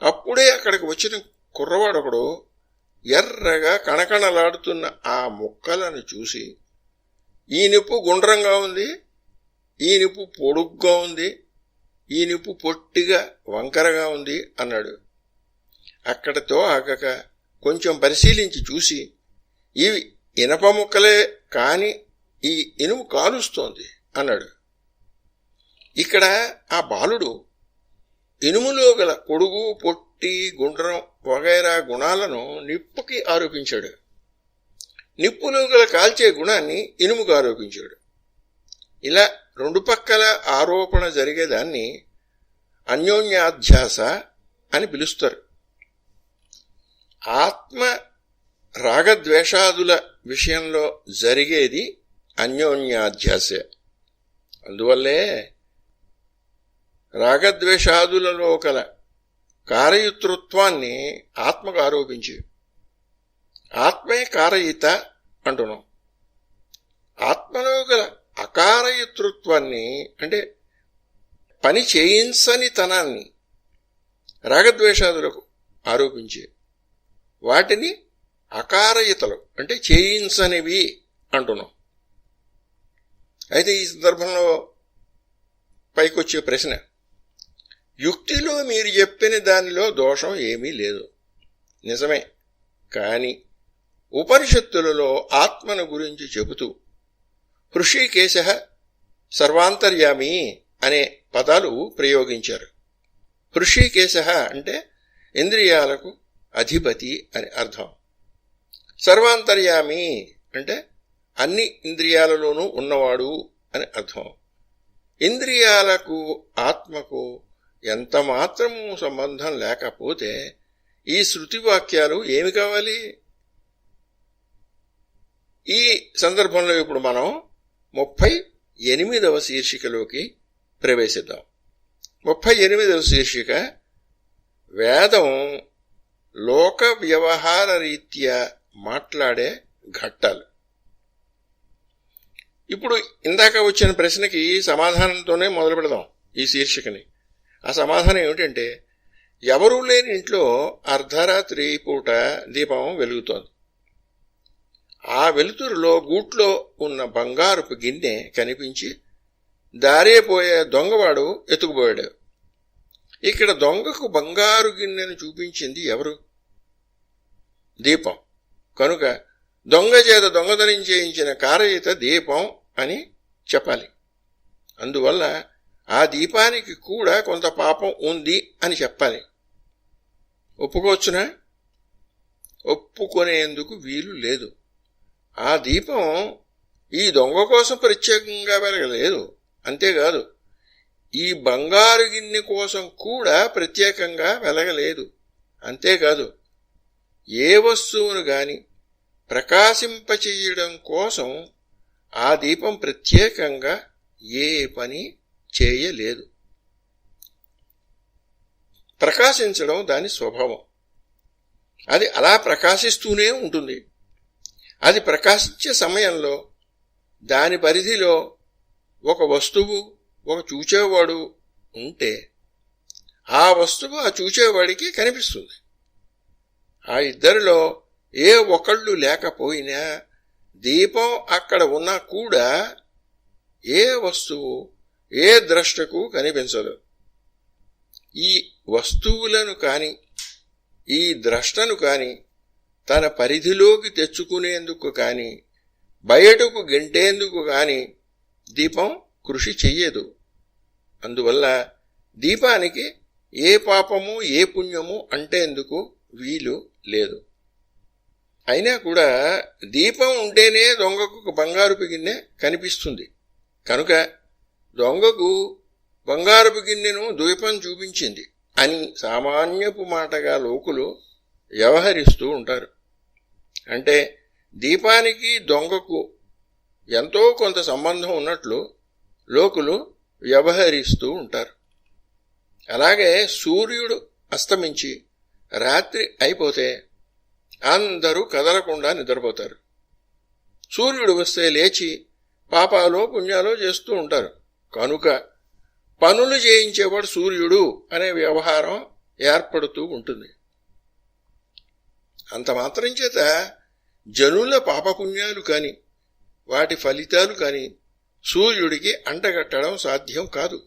అప్పుడే అక్కడికి వచ్చిన కుర్రవాడొకడు ఎర్రగా కణకణలాడుతున్న ఆ ముక్కలను చూసి, ఈ నిప్పు గుండ్రంగా ఉంది, ఈ నిప్పు పొడుగ్గా ఉంది, ఈ నిప్పు పొట్టిగా వంకరగా ఉంది అన్నాడు. అక్కడితో ఆగక కొంచెం పరిశీలించి చూసి, ఇవి ఇనప ముక్కలే కాని ఈ ఇనుము కాలుస్తోంది అన్నాడు. ఇక్కడ ఆ బాలుడు ఇనుములో గల పొడుగు, పొట్టి, గుండ్రం వగైరా గుణాలను నిప్పుకి ఆరోపించాడు. నిప్పులో గల కాల్చే గుణాన్ని ఇనుముకు ఆరోపించాడు. ఇలా రెండు పక్కల ఆరోపణ జరిగేదాన్ని అన్యోన్యాధ్యాస అని పిలుస్తారు. ఆత్మ రాగద్వేషాదుల విషయంలో జరిగేది అన్యోన్యాధ్యాసే. అందువల్లే రాగద్వేషాదులలో కల కారయతృత్వాన్ని ఆత్మకు ఆరోపించి ఆత్మే కారయిత అంటున్నాం. ఆత్మలో గల అకారయతృత్వాన్ని అంటే పని చేయించని తనాన్ని రాగద్వేషాదులకు ఆరోపించి వాటిని అకారయితలు అంటే చేయించనివి అంటున్నాం. అయితే ఈ సందర్భంలో పైకొచ్చే ప్రశ్న, యుక్తిలో మీరు చెప్పిన దానిలో దోషం ఏమీ లేదు, నిజమే. కానీ ఉపనిషత్తులలో ఆత్మను గురించి చెబుతూ హృషికేశ సర్వాంతర్యామి అనే పదాలు ప్రయోగించారు. హృషికేశ అంటే ఇంద్రియాలకు అధిపతి అని అర్థం. సర్వాంతర్యామి అంటే అన్ని ఇంద్రియాలలోనూ ఉన్నవాడు అని అర్థం. ఇంద్రియాలకు ఆత్మకు ఎంత మాత్రము సంబంధం లేకపోతే ఈ శృతివాక్యాలు ఏమి కావాలి? ఈ సందర్భంలో ఇప్పుడు మనం 38వ శీర్షికలోకి ప్రవేశిద్దాం. 38వ శీర్షిక వేదం లోక వ్యవహార రీత్యా మాట్లాడే ఘట్టాలు. ఇప్పుడు ఇందాక వచ్చిన ప్రశ్నకి సమాధానంతోనే మొదలు పెడదాం ఈ శీర్షికని. ఆ సమాధానం ఏమిటంటే, ఎవరూ లేని ఇంట్లో అర్ధరాత్రి పూట దీపం వెలుగుతోంది. ఆ వెలుతురులో గూట్లో ఉన్న బంగారుపు గిన్నె కనిపించి దారేపోయే దొంగవాడు ఎత్తుకుపోయాడు. ఇక్కడ దొంగకు బంగారు గిన్నెను చూపించింది ఎవరు? దీపం. కనుక దొంగ చేత దొంగతనం చేయించిన కారయిత దీపం అని చెప్పాలి. అందువల్ల ఆ దీపానికి కూడా కొంత పాపం ఉంది అని చెప్పాలి. ఒప్పుకోవచ్చునా? ఒప్పుకొనేందుకు వీలు లేదు. ఆ దీపం ఈ దొంగ కోసం ప్రత్యేకంగా వెలగలేదు. అంతేకాదు, ఈ బంగారు గిన్నె కోసం కూడా ప్రత్యేకంగా వెలగలేదు. అంతేకాదు, ఏ వస్తువును గాని ప్రకాశింపచేయడం కోసం ఆ దీపం ప్రత్యేకంగా ఏ పని చేయలేదు. ప్రకాశించడం దాని స్వభావం. అది అలా ప్రకాశిస్తూనే ఉంటుంది. అది ప్రకాశించే సమయంలో దాని పరిధిలో ఒక వస్తువు, ఒక చూచేవాడు ఉంటే ఆ వస్తువు ఆ చూచేవాడికి కనిపిస్తుంది. ఆ ఇద్దరిలో ఏ ఒకళ్ళు లేకపోయినా దీపం అక్కడ ఉన్నా కూడా ఏ వస్తువు ఏ ద్రష్టకు కనిపించదు. ఈ వస్తువులను కాని ఈ ద్రష్టను కాని తన పరిధిలోకి తెచ్చుకునేందుకు కాని బయటకు గెంటేందుకు కాని దీపం కృషి చెయ్యదు. అందువల్ల దీపానికి ఏ పాపము ఏ పుణ్యము అంటేందుకు వీలు లేదు. అయినా కూడా దీపం ఉంటేనే దొంగకు బంగారుపు గిన్నె కనిపిస్తుంది. కనుక దొంగకు బంగారుపు గిన్నెను దీపం చూపించింది అని సామాన్యపు మాటగా లోకులు వ్యవహరిస్తూ ఉంటారు. అంటే దీపానికి దొంగకు ఎంతో కొంత సంబంధం ఉన్నట్లు లోకులు వ్యవహరిస్తూ ఉంటారు. అలాగే సూర్యుడు అస్తమించి రాత్రి అయిపోతే అందరూ కదలకుండా నిద్రపోతారు. సూర్యుడు వస్తే లేచి పాపాలో పుణ్యాలో చేస్తూ ఉంటారు. కనుక పనులు చేయించేవాడు సూర్యుడు అనే వ్యవహారం ఏర్పడుతూ ఉంటుంది. అంత మాత్రం చేత జనుల పాపపుణ్యాలు కాని వాటి ఫలితాలు కాని సూర్యుడికి అంటగట్టడం సాధ్యం కాదు.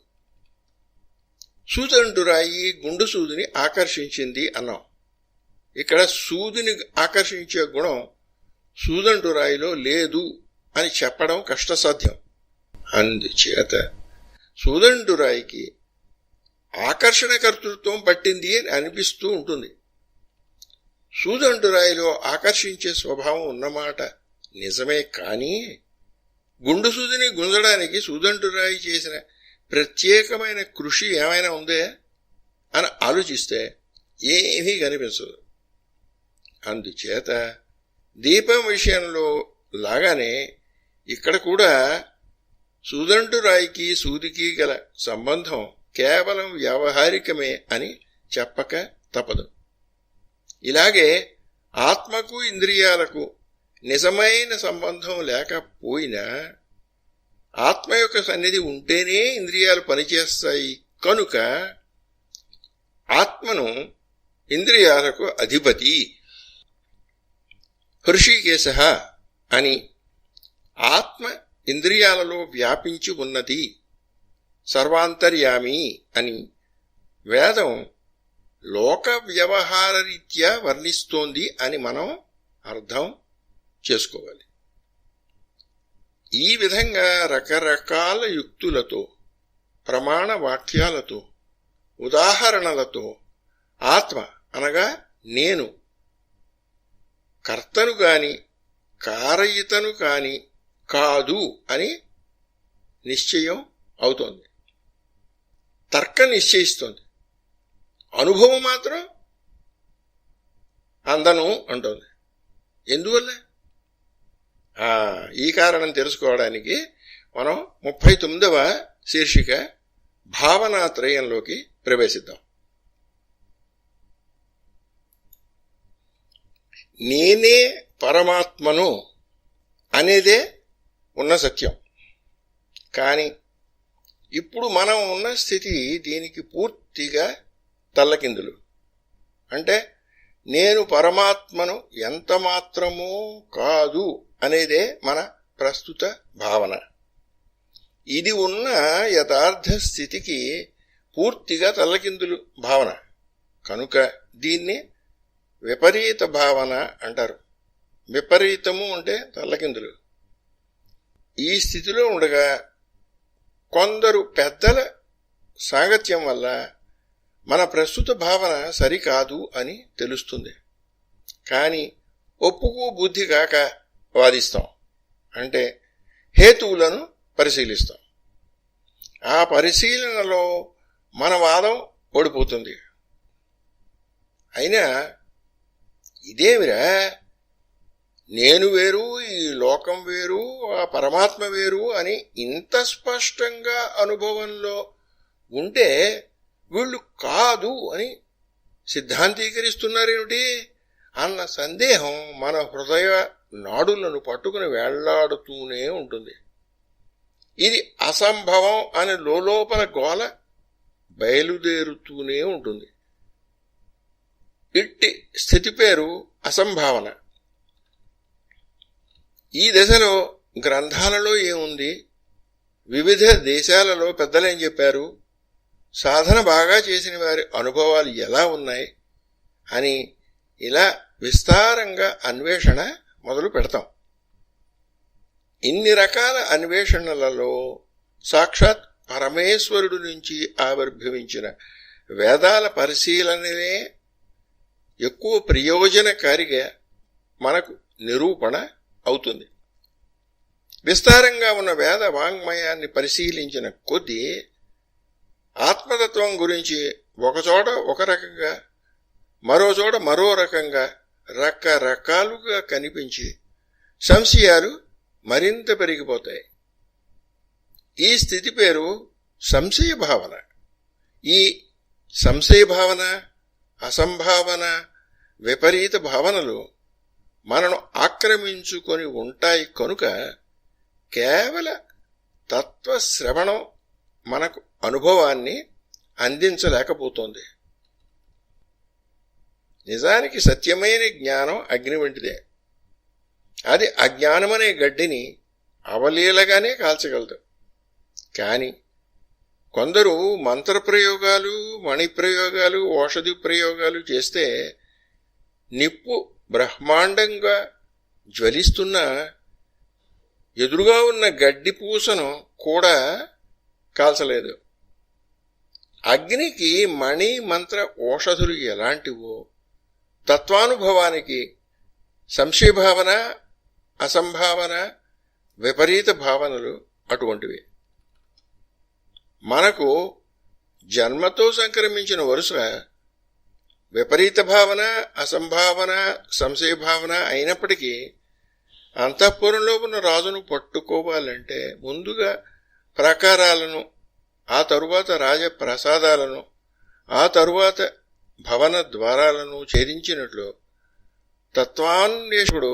సూదంటురాయి గుండు సూదిని ఆకర్షించింది అన్నాం. ఇక్కడ సూదిని ఆకర్షించే గుణం సూదంటురాయిలో లేదు అని చెప్పడం కష్టసాధ్యం. అందుచేత సూదంటురాయికి ఆకర్షణ కర్తృత్వం పట్టింది అని అనిపిస్తూ ఉంటుంది. సూదంటురాయిలో ఆకర్షించే స్వభావం ఉన్నమాట నిజమే. కానీ గుండు సూదిని గుంజడానికి సూదంటురాయి చేసిన ప్రత్యేకమైన కృషి ఏమైనా ఉందే అని ఆలోచిస్తే ఏమీ కనిపించదు. అందుచేత దీపం విషయంలో లాగానే ఇక్కడ కూడా సూదంటురాయికి సూదికి గల సంబంధం కేవలం వ్యావహారికమే అని చెప్పక తప్పదు. ఇలాగే ఆత్మకు ఇంద్రియాలకు నిజమైన సంబంధం లేకపోయినా ఆత్మ యొక్క సన్నిధి ఉంటేనే ఇంద్రియాలు పనిచేస్తాయి. కనుక ఆత్మను ఇంద్రియాలకు అధిపతి హృషికేశ అని, ఆత్మ ఇంద్రియాలలో వ్యాపించి ఉన్నది సర్వాంతర్యామి అని వేదం లోక వ్యవహార రీత్యా వర్ణిస్తోంది అని మనం అర్థం చేసుకోవాలి. ఈ విధంగా రకరకాల యుక్తులతో, ప్రమాణ వాక్యాలతో, ఉదాహరణలతో ఆత్మ అనగా నేను కర్తను కాని కారయితను కాని కాదు అని నిశ్చయం అవుతోంది. తర్కం నిశ్చయిస్తోంది. అనుభవం మాత్రం అందను అంటోంది. ఎందువల్ల? ఈ కారణం తెలుసుకోవడానికి మనం 39వ శీర్షిక భావనాత్రయంలోకి ప్రవేశిద్దాం. నేనే పరమాత్మను అనేదే ఉన్న సత్యం. కానీ ఇప్పుడు మనం ఉన్న స్థితి దీనికి పూర్తిగా తల్లకిందులు. అంటే నేను పరమాత్మను ఎంత మాత్రమూ కాదు అనేదే మన ప్రస్తుత భావన. ఇది ఉన్న యథార్థ స్థితికి పూర్తిగా తల్లకిందులు భావన కనుక దీన్ని విపరీత భావన అంటారు. విపరీతము అంటే తల్లకిందులు. ఈ స్థితిలో ఉండగా కొందరు పెద్దల సాంగత్యం వల్ల మన ప్రస్తుత భావన సరికాదు అని తెలుస్తుంది. కానీ ఒప్పుకు బుద్ధి కాక వాదిస్తాం, అంటే హేతువులను పరిశీలిస్తాం. ఆ పరిశీలనలో మన వాదం ఓడిపోతుంది. అయినా ఇదేమిరా, నేను వేరు, ఈ లోకం వేరు, ఆ పరమాత్మ వేరు అని ఇంత స్పష్టంగా అనుభవంలో ఉంటే వీళ్ళు కాదు అని సిద్ధాంతీకరిస్తున్నారేమిటి అన్న సందేహం మన హృదయ నాడులను పట్టుకుని వేళ్లాడుతూనే ఉంటుంది. ఇది అసంభవం అని లోపల గోల బయలుదేరుతూనే ఉంటుంది. ఇట్టి స్థితి పేరు అసంభావన. ఈ దశలో గ్రంథాలలో ఏముంది, వివిధ దేశాలలో పెద్దలేం చెప్పారు, సాధన బాగా చేసిన వారి అనుభవాలు ఎలా ఉన్నాయి అని ఇలా విస్తారంగా అన్వేషణ మొదలు పెడతాం. ఇన్ని రకాల అన్వేషణలలో సాక్షాత్ పరమేశ్వరుడు నుంచి ఆవిర్భవించిన వేదాల పరిశీలనలే ఎక్కువ ప్రయోజనకారిగా మనకు నిరూపణ అవుతుంది. విస్తారంగా ఉన్న వేద వాంగ్మయాన్ని పరిశీలించిన కొద్దీ ఆత్మతత్వం గురించి ఒకచోట ఒక రకంగా, మరో చోట మరో రకంగా రకరకాలుగా కనిపించి సంశయాలు మరింత పెరిగిపోతాయి. ఈ స్థితి పేరు సంశయ భావన. ఈ సంశయ భావన, అసంభావన, విపరీత భావనలు మనను ఆక్రమించుకొని ఉంటాయి కనుక కేవల తత్వశ్రవణం మనకు అనుభవాన్ని అందించలేకపోతోంది. నిజానికి సత్యమైన జ్ఞానం అగ్ని వంటిదే. అది అజ్ఞానమనే గడ్డిని అవలీలగానే కాల్చగలదు. కానీ కొందరు మంత్రప్రయోగాలు, మణిప్రయోగాలు, ఔషధి ప్రయోగాలు చేస్తే నిప్పు బ్రహ్మాండంగా జ్వలిస్తున్న ఎదురుగా ఉన్న గడ్డి పూసను కూడా కాల్చలేదు. అగ్నికి మణి, మంత్ర, ఔషధులు ఎలాంటివో తత్వానుభవానికి సంశయభావన, అసంభావన, విపరీత భావనలు అటువంటివి. మనకు జన్మతో సంక్రమించిన వరుస విపరీత భావన, అసంభావన, సంశయభావన అయినప్పటికీ అంతఃపురంలో ఉన్న రాజును పట్టుకోవాలంటే ముందుగా ప్రాకారాలను, ఆ తరువాత రాజప్రసాదాలను, ఆ తరువాత భవన ద్వారాలను ఛేదించినట్లు తత్వాన్వేషకుడు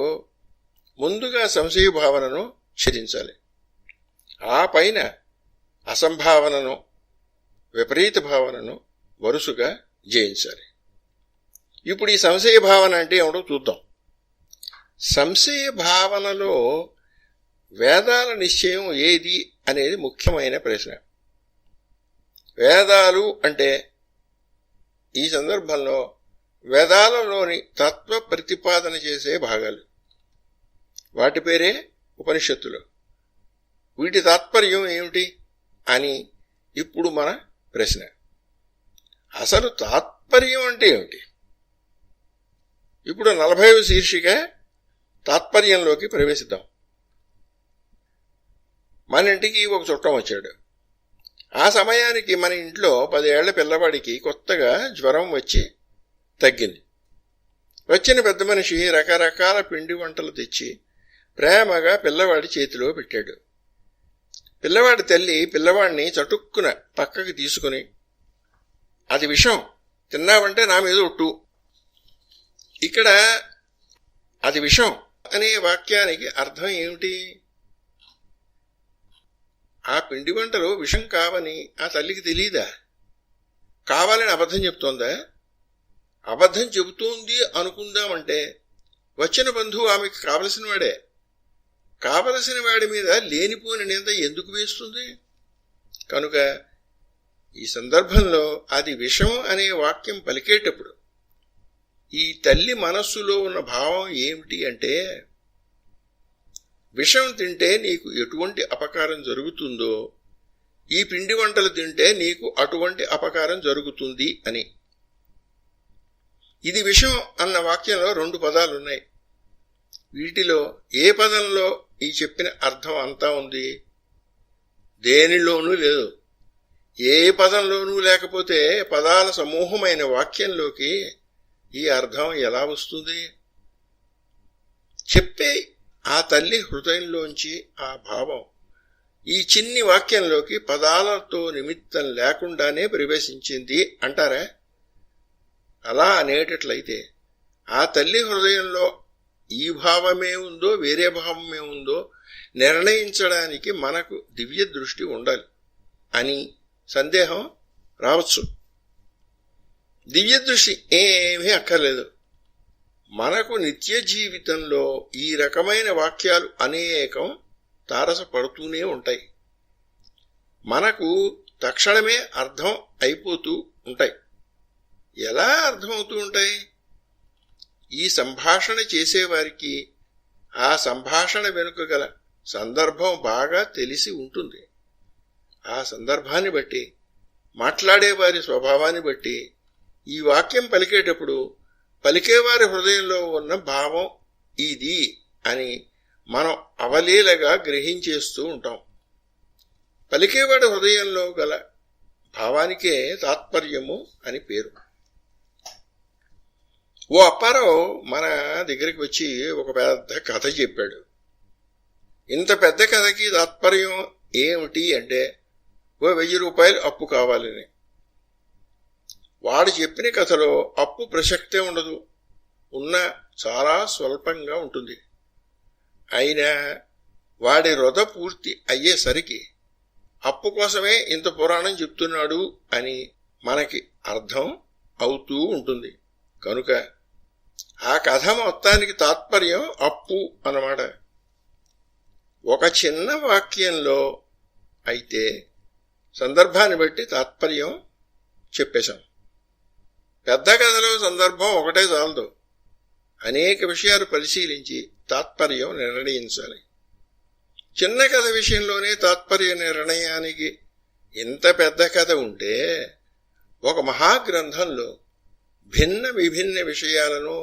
ముందుగా సంశయ భావనను ఛేదించాలి. ఆ పైన అసంభావనను, విపరీత భావనను వరుసగా జయించాలి. ఇప్పుడు ఈ సంశయ భావన అంటే ఏమిటో చూద్దాం. సంశయ భావనలో వేదాల నిశ్చయం ఏది అనేది ముఖ్యమైన ప్రశ్న. వేదాలు అంటే ఈ సందర్భంలో వేదాలలోని తత్వ ప్రతిపాదన చేసే భాగాలు. వాటి పేరే ఉపనిషత్తులు. వీటి తాత్పర్యం ఏమిటి అని ఇప్పుడు మన ప్రశ్న. అసలు తాత్పర్యం అంటే ఏమిటి? ఇప్పుడు 40వ శీర్షిక తాత్పర్యంలోకి ప్రవేశిద్దాం. మన ఇంటికి ఒక చుట్టం వచ్చాడు. ఆ సమయానికి మన ఇంట్లో 10 ఏళ్ల పిల్లవాడికి కొత్తగా జ్వరం వచ్చి తగ్గింది. వచ్చిన పెద్ద మనిషి రకరకాల పిండి వంటలు తెచ్చి ప్రేమగా పిల్లవాడి చేతిలో పెట్టాడు. పిల్లవాడి తల్లి పిల్లవాడిని చటుక్కున పక్కకి తీసుకుని, అది విషం, తిన్నావంటే నా మీద ఒట్టు. ఇక్కడ అది విషం అనే వాక్యానికి అర్థం ఏమిటి? ఆ పిండి వంటలు విషం కావని ఆ తల్లికి తెలియదా? కావాలని అబద్ధం చెప్తోందా? అబద్ధం చెబుతోంది అనుకుందామంటే వచ్చిన బంధువు ఆమెకు కావలసిన వాడే. కావలసిన వాడి మీద లేనిపోని నింద ఎందుకు వేస్తుంది? కనుక ఈ సందర్భంలో అది విషం అనే వాక్యం పలికేటప్పుడు ఈ తల్లి మనస్సులో ఉన్న భావం ఏమిటి అంటే, విషం తింటే నీకు ఎటువంటి అపకారం జరుగుతుందో ఈ పిండి వంటలు తింటే నీకు అటువంటి అపకారం జరుగుతుంది అని. ఇది విషం అన్న వాక్యంలో 2 పదాలున్నాయి. వీటిలో ఏ పదంలో ఈ చెప్పిన అర్థం అంతా ఉంది? దేనిలోనూ లేదు. ఏ పదంలోనూ లేకపోతే పదాల సమూహమైన వాక్యంలోకి ఈ అర్థం ఎలా వస్తుంది? చెప్పే ఆ తల్లి హృదయంలోంచి ఆ భావం ఈ చిన్ని వాక్యంలోకి పదాలతో నిమిత్తం లేకుండానే ప్రవేశించింది అంటారా? అలా అనేటట్లయితే ఆ తల్లి హృదయంలో ఈ భావమే ఉందో వేరే భావమే ఉందో నిర్ణయించడానికి మనకు దివ్య దృష్టి ఉండాలి అని సందేహం రావచ్చు. దివ్య దృష్టి ఏమీ అక్కర్లేదు. మనకు నిత్య జీవితంలో ఈ రకమైన వాక్యాలు అనేకం తారసపడుతూనే ఉంటాయి. మనకు తక్షణమే అర్థం అయిపోతూ ఉంటాయి. ఎలా అర్థమవుతూ ఉంటాయి? ఈ సంభాషణ చేసేవారికి ఆ సంభాషణ వెనుక గల సందర్భం బాగా తెలిసి ఉంటుంది. ఆ సందర్భాన్ని బట్టి, మాట్లాడేవారి స్వభావాన్ని బట్టి ఈ వాక్యం పలికేటప్పుడు పలికేవారి హృదయంలో ఉన్న భావం ఇది అని మనం అవలీలగా గ్రహించేస్తూ ఉంటాం. పలికేవాడి హృదయంలో గల భావానికే తాత్పర్యము అని పేరు. ఓ అప్పారావు మన దగ్గరికి వచ్చి ఒక పెద్ద కథ చెప్పాడు. ఇంత పెద్ద కథకి తాత్పర్యం ఏమిటి అంటే, ఓ 1000 రూపాయలు అప్పు కావాలని. వాడు చెప్పిన కథలో అప్పు ప్రసక్తే ఉండదు, ఉన్న చాలా స్వల్పంగా ఉంటుంది. అయినా వాడి రొద పూర్తి అయ్యేసరికి అప్పు కోసమే ఇంత పురాణం చెప్తున్నాడు అని మనకి అర్థం అవుతూ ఉంటుంది. కనుక ఆ కథ మొత్తానికి తాత్పర్యం అప్పు అన్నమాట. ఒక చిన్న వాక్యంలో అయితే సందర్భాన్ని బట్టి తాత్పర్యం చెప్పేశాం. పెద్ద కథలో సందర్భం ఒకటే చాలదు, అనేక విషయాలు పరిశీలించి తాత్పర్యం నిర్ణయించాలి. చిన్న కథ విషయంలోనే తాత్పర్య నిర్ణయానికి ఇంత పెద్ద కథ ఉంటే, ఒక మహాగ్రంథంలో భిన్న విభిన్న విషయాలను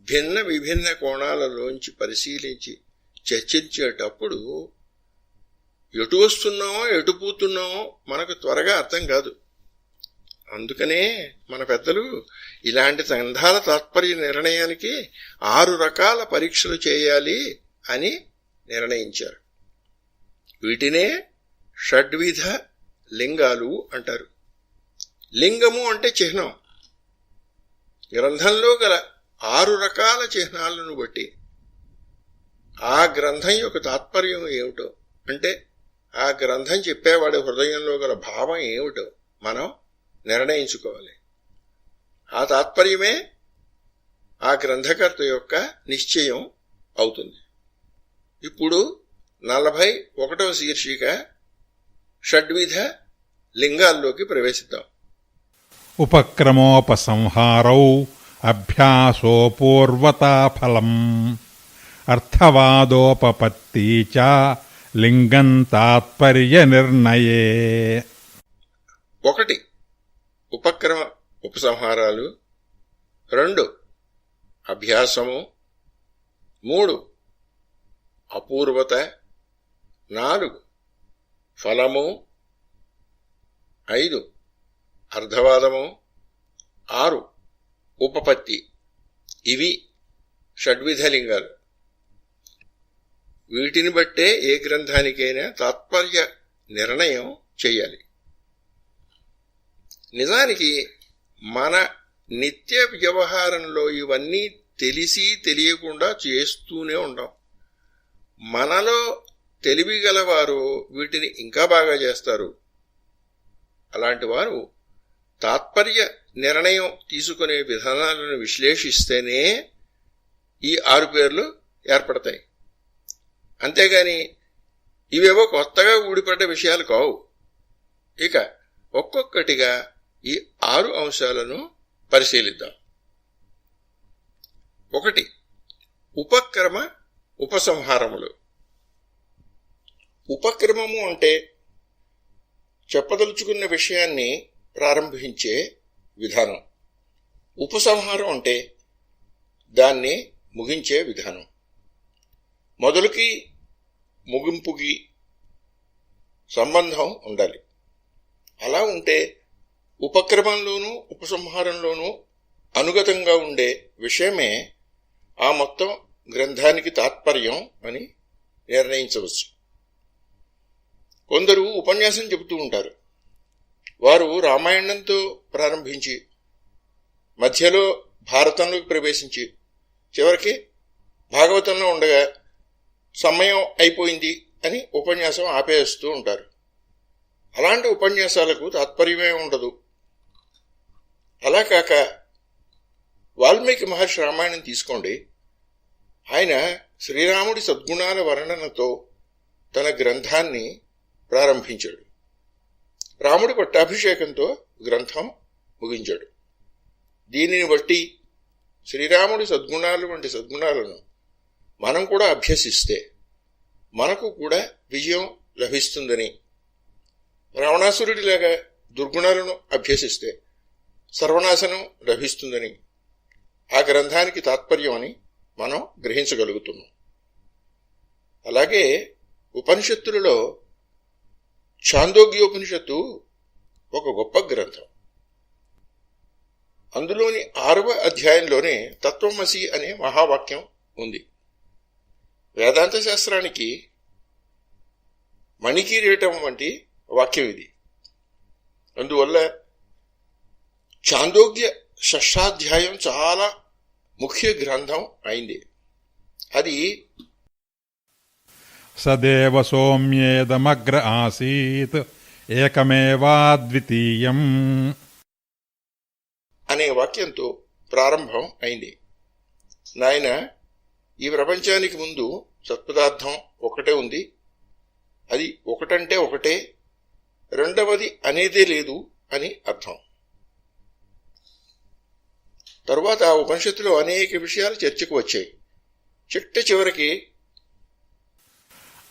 భిన్న విభిన్న కోణాలలోంచి పరిశీలించి చర్చించేటప్పుడు ఎటు వస్తున్నామో ఎటు పోతున్నామో మనకు త్వరగా అర్థం కాదు. అందుకనే మన పెద్దలు ఇలాంటి గ్రంథాల తాత్పర్య నిర్ణయానికి 6 రకాల పరీక్షలు చేయాలి అని నిర్ణయించారు. వీటినే షడ్విధ లింగాలు అంటారు. లింగము అంటే చిహ్నం. గ్రంథంలో గల 6 రకాల చిహ్నాలను బట్టి ఆ గ్రంథం యొక్క తాత్పర్యం ఏమిటో, అంటే ఆ గ్రంథం చెప్పేవాడి హృదయంలో గల భావం ఏమిటో మనం నిర్ణయించుకోవాలి. ఆ తాత్పర్యమే ఆ గ్రంథకర్త యొక్క నిశ్చయం అవుతుంది. ఇప్పుడు 41వ శీర్షిక షడ్విధ లింగాల్లోకి ప్రవేశిద్దాం. ఉపక్రమోపసంహారౌ అభ్యాసో పూర్వతాఫలం అర్థవాదోపపత్తి చ లింగం తాత్పర్య నిర్ణయే. 1 ఉపక్రమ ఉపసంహారాలు, 2 అభ్యాసము, 3 అపూర్వత, 4 ఫలము, 5 అర్ధవాదము, 6 ఉపపత్తి. ఇవి షడ్విధలింగాలు. వీటిని బట్టే ఏ గ్రంథానికైనా తాత్పర్య నిర్ణయం చెయ్యాలి. నిజానికి మన నిత్య వ్యవహారంలో ఇవన్నీ తెలిసి తెలియకుండా చేస్తూనే ఉంటాం. మనలో తెలివిగలవారు వీటిని ఇంకా బాగా చేస్తారు. అలాంటి వారు తాత్పర్య నిర్ణయం తీసుకునే విధానాలను విశ్లేషిస్తేనే ఈ 6 పేర్లు ఏర్పడతాయి. అంతేగాని ఇవేవో కొత్తగా ఊడిపడ్డ విషయాలు కావు. ఇక ఒక్కొక్కటిగా ఈ 6 అంశాలను పరిశీలిద్దాం. 1. ఉపక్రమ ఉపసంహారములు. ఉపక్రమము అంటే చెప్పదలుచుకున్న విషయాన్ని ప్రారంభించే విధానం. ఉపసంహారం అంటే దాన్ని ముగించే విధానం. మొదలుకి ముగింపుకి సంబంధం ఉండాలి. అలా ఉంటే ఉపక్రమంలోనూ ఉపసంహారంలోనూ అనుగతంగా ఉండే విషయమే ఆ మొత్తం గ్రంథానికి తాత్పర్యం అని నిర్ణయించవచ్చు. కొందరు ఉపన్యాసం చెబుతూ ఉంటారు. వారు రామాయణంతో ప్రారంభించి మధ్యలో భారతంలోకి ప్రవేశించి చివరికి భాగవతంలో ఉండగా సమయం అయిపోయింది అని ఉపన్యాసం ఆపేస్తూ ఉంటారు. అలాంటి ఉపన్యాసాలకు తాత్పర్యమే ఉండదు. అలా కాక వాల్మీకి మహర్షి రామాయణం తీసుకోండి. ఆయన శ్రీరాముడి సద్గుణాల వర్ణనతో తన గ్రంథాన్ని ప్రారంభించాడు. రాముడి పట్టాభిషేకంతో గ్రంథం ముగించాడు. దీనిని బట్టి శ్రీరాముడి సద్గుణాలు వంటి సద్గుణాలను మనం కూడా అభ్యసిస్తే మనకు కూడా విజయం లభిస్తుందని, రావణాసురుడిలాగా దుర్గుణాలను అభ్యసిస్తే సర్వనాశనం లభిస్తుందని ఆ గ్రంథానికి తాత్పర్యం అని మనం గ్రహించగలుగుతున్నాం. అలాగే ఉపనిషత్తులలో ఛాందోగ్యోపనిషత్తు ఒక గొప్ప గ్రంథం. అందులోని 6వ అధ్యాయంలోనే తత్వమసి అనే మహావాక్యం ఉంది. వేదాంత శాస్త్రానికి మణికిరీటం వంటి వాక్యం ఇది. అందువల్ల ఛాందోగ్య షష్ఠాధ్యాయం చాలా ముఖ్య గ్రంథం అయింది. అది సదేవ సౌమ్యేదమగ్ర ఆసీత్ ఏకమేవాద్వితీయం అనే వాక్యంతో ప్రారంభం అయింది. నాయన, ఈ ప్రపంచానికి ముందు సత్పదార్థం ఒకటే ఉంది. అది ఒకటంటే ఒకటే, రెండవది అనేదే లేదు అని అర్థం. తరువాత ఆ ఉపనిషత్తులో అనేక విషయాలు చర్చకు వచ్చాయి. చివరికి